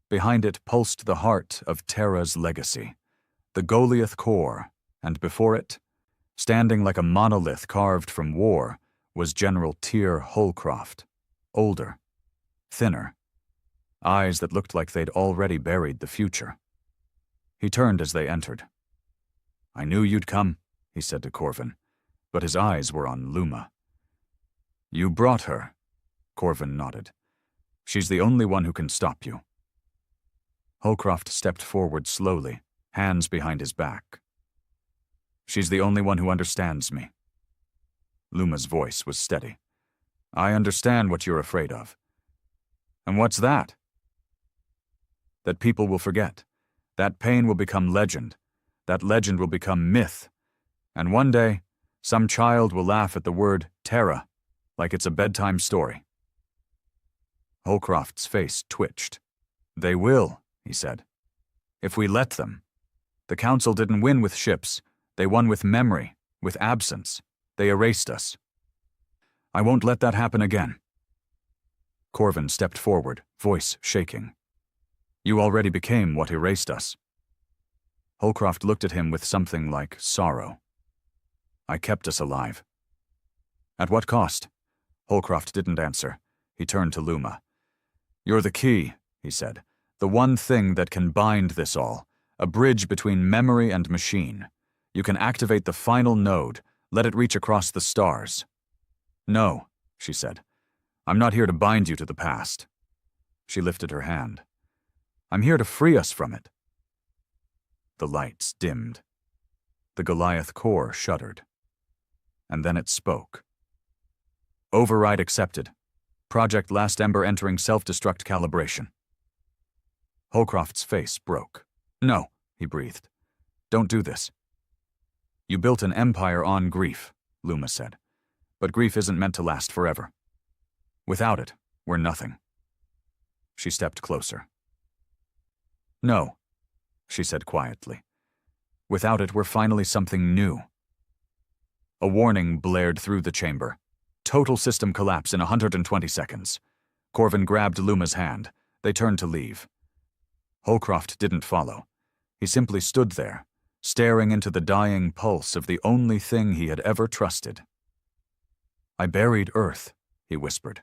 Speaker 1: Behind it pulsed the heart of Terra's legacy, the Goliath core, and before it, standing like a monolith carved from war, was General Tyr Holcroft, older, thinner, eyes that looked like they'd already buried the future. He turned as they entered. "I knew you'd come," he said to Corvin, but his eyes were on Luma. "You brought her," Corvin nodded. "She's the only one who can stop you." Holcroft stepped forward slowly, hands behind his back. "She's the only one who understands me." Luma's voice was steady. "I understand what you're afraid of." "And what's that?" "That people will forget. That pain will become legend. That legend will become myth. And one day, some child will laugh at the word Terra, like it's a bedtime story." Holcroft's face twitched. "They will," he said. "If we let them. The Council didn't win with ships. They won with memory, with absence. They erased us. I won't let that happen again." Corvin stepped forward, voice shaking. "You already became what erased us." Holcroft looked at him with something like sorrow. "I kept us alive." "At what cost?" Holcroft didn't answer. He turned to Luma. "You're the key," he said. "The one thing that can bind this all. A bridge between memory and machine. You can activate the final node, let it reach across the stars." "No," she said. "I'm not here to bind you to the past." She lifted her hand. "I'm here to free us from it." The lights dimmed. The Goliath core shuddered. And then it spoke. "Override accepted. Project Last Ember entering self-destruct calibration." Holcroft's face broke. "No," he breathed. "Don't do this." "You built an empire on grief," Luma said. "But grief isn't meant to last forever. Without it, we're nothing." She stepped closer. "No," she said quietly. "Without it, we're finally something new." A warning blared through the chamber. Total system collapse in 120 seconds. Corvin grabbed Luma's hand. They turned to leave. Holcroft didn't follow. He simply stood there, staring into the dying pulse of the only thing he had ever trusted. "I buried Earth," he whispered.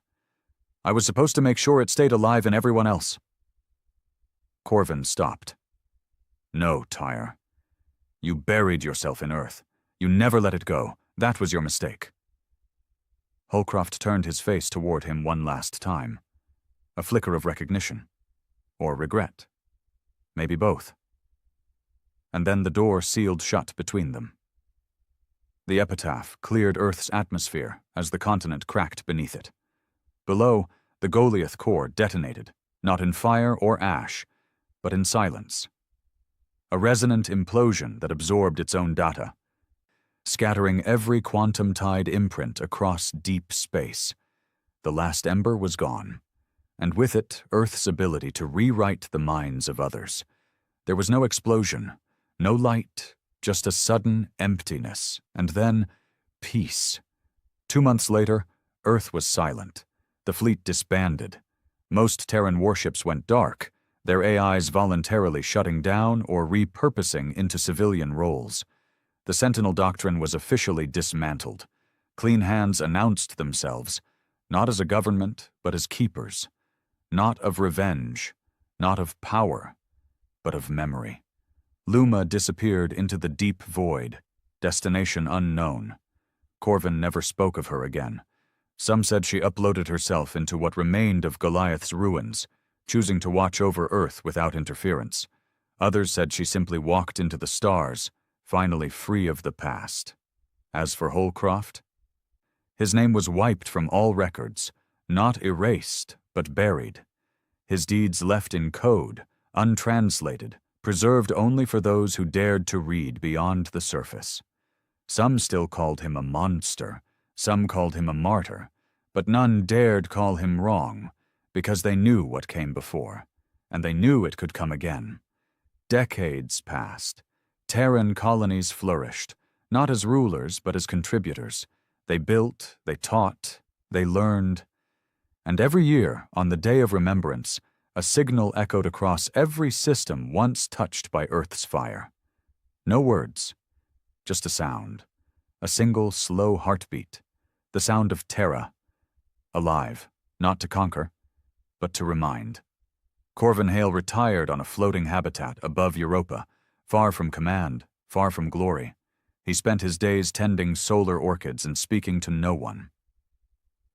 Speaker 1: "I was supposed to make sure it stayed alive in everyone else." Corvin stopped. "No, Tyre. You buried yourself in Earth. You never let it go. That was your mistake." Holcroft turned his face toward him one last time. A flicker of recognition. Or regret. Maybe both. And then the door sealed shut between them. The epitaph cleared Earth's atmosphere as the continent cracked beneath it. Below, the Goliath core detonated, not in fire or ash, but in silence. A resonant implosion that absorbed its own data, scattering every quantum-tide imprint across deep space. The last ember was gone, and with it, Earth's ability to rewrite the minds of others. There was no explosion, no light, just a sudden emptiness, and then peace. 2 months later, Earth was silent. The fleet disbanded. Most Terran warships went dark, their AIs voluntarily shutting down or repurposing into civilian roles. The Sentinel Doctrine was officially dismantled. Clean Hands announced themselves, not as a government, but as keepers. Not of revenge, not of power, but of memory. Luma disappeared into the deep void, destination unknown. Corvin never spoke of her again. Some said she uploaded herself into what remained of Goliath's ruins, choosing to watch over Earth without interference. Others said she simply walked into the stars, finally free of the past. As for Holcroft, his name was wiped from all records, not erased, but buried. His deeds left in code, untranslated, preserved only for those who dared to read beyond the surface. Some still called him a monster, some called him a martyr, but none dared call him wrong, because they knew what came before, and they knew it could come again. Decades passed. Terran colonies flourished, not as rulers but as contributors. They built, they taught, they learned. And every year, on the Day of Remembrance, a signal echoed across every system once touched by Earth's fire. No words, just a sound, a single slow heartbeat, the sound of Terra, alive, not to conquer, but to remind. Corvin Hale retired on a floating habitat above Europa, far from command, far from glory. He spent his days tending solar orchids and speaking to no one.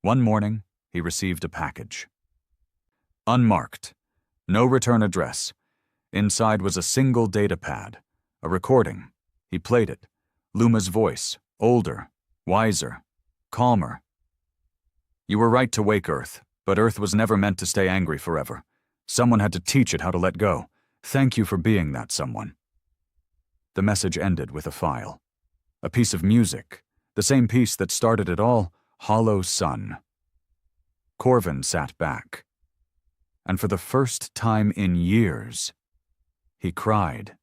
Speaker 1: One morning, he received a package. Unmarked. No return address. Inside was a single data pad, a recording. He played it. Luma's voice, older, wiser, calmer. "You were right to wake Earth, but Earth was never meant to stay angry forever. Someone had to teach it how to let go. Thank you for being that someone." The message ended with a file. A piece of music, the same piece that started it all, Hollow Sun. Corvin sat back. And for the first time in years, he cried.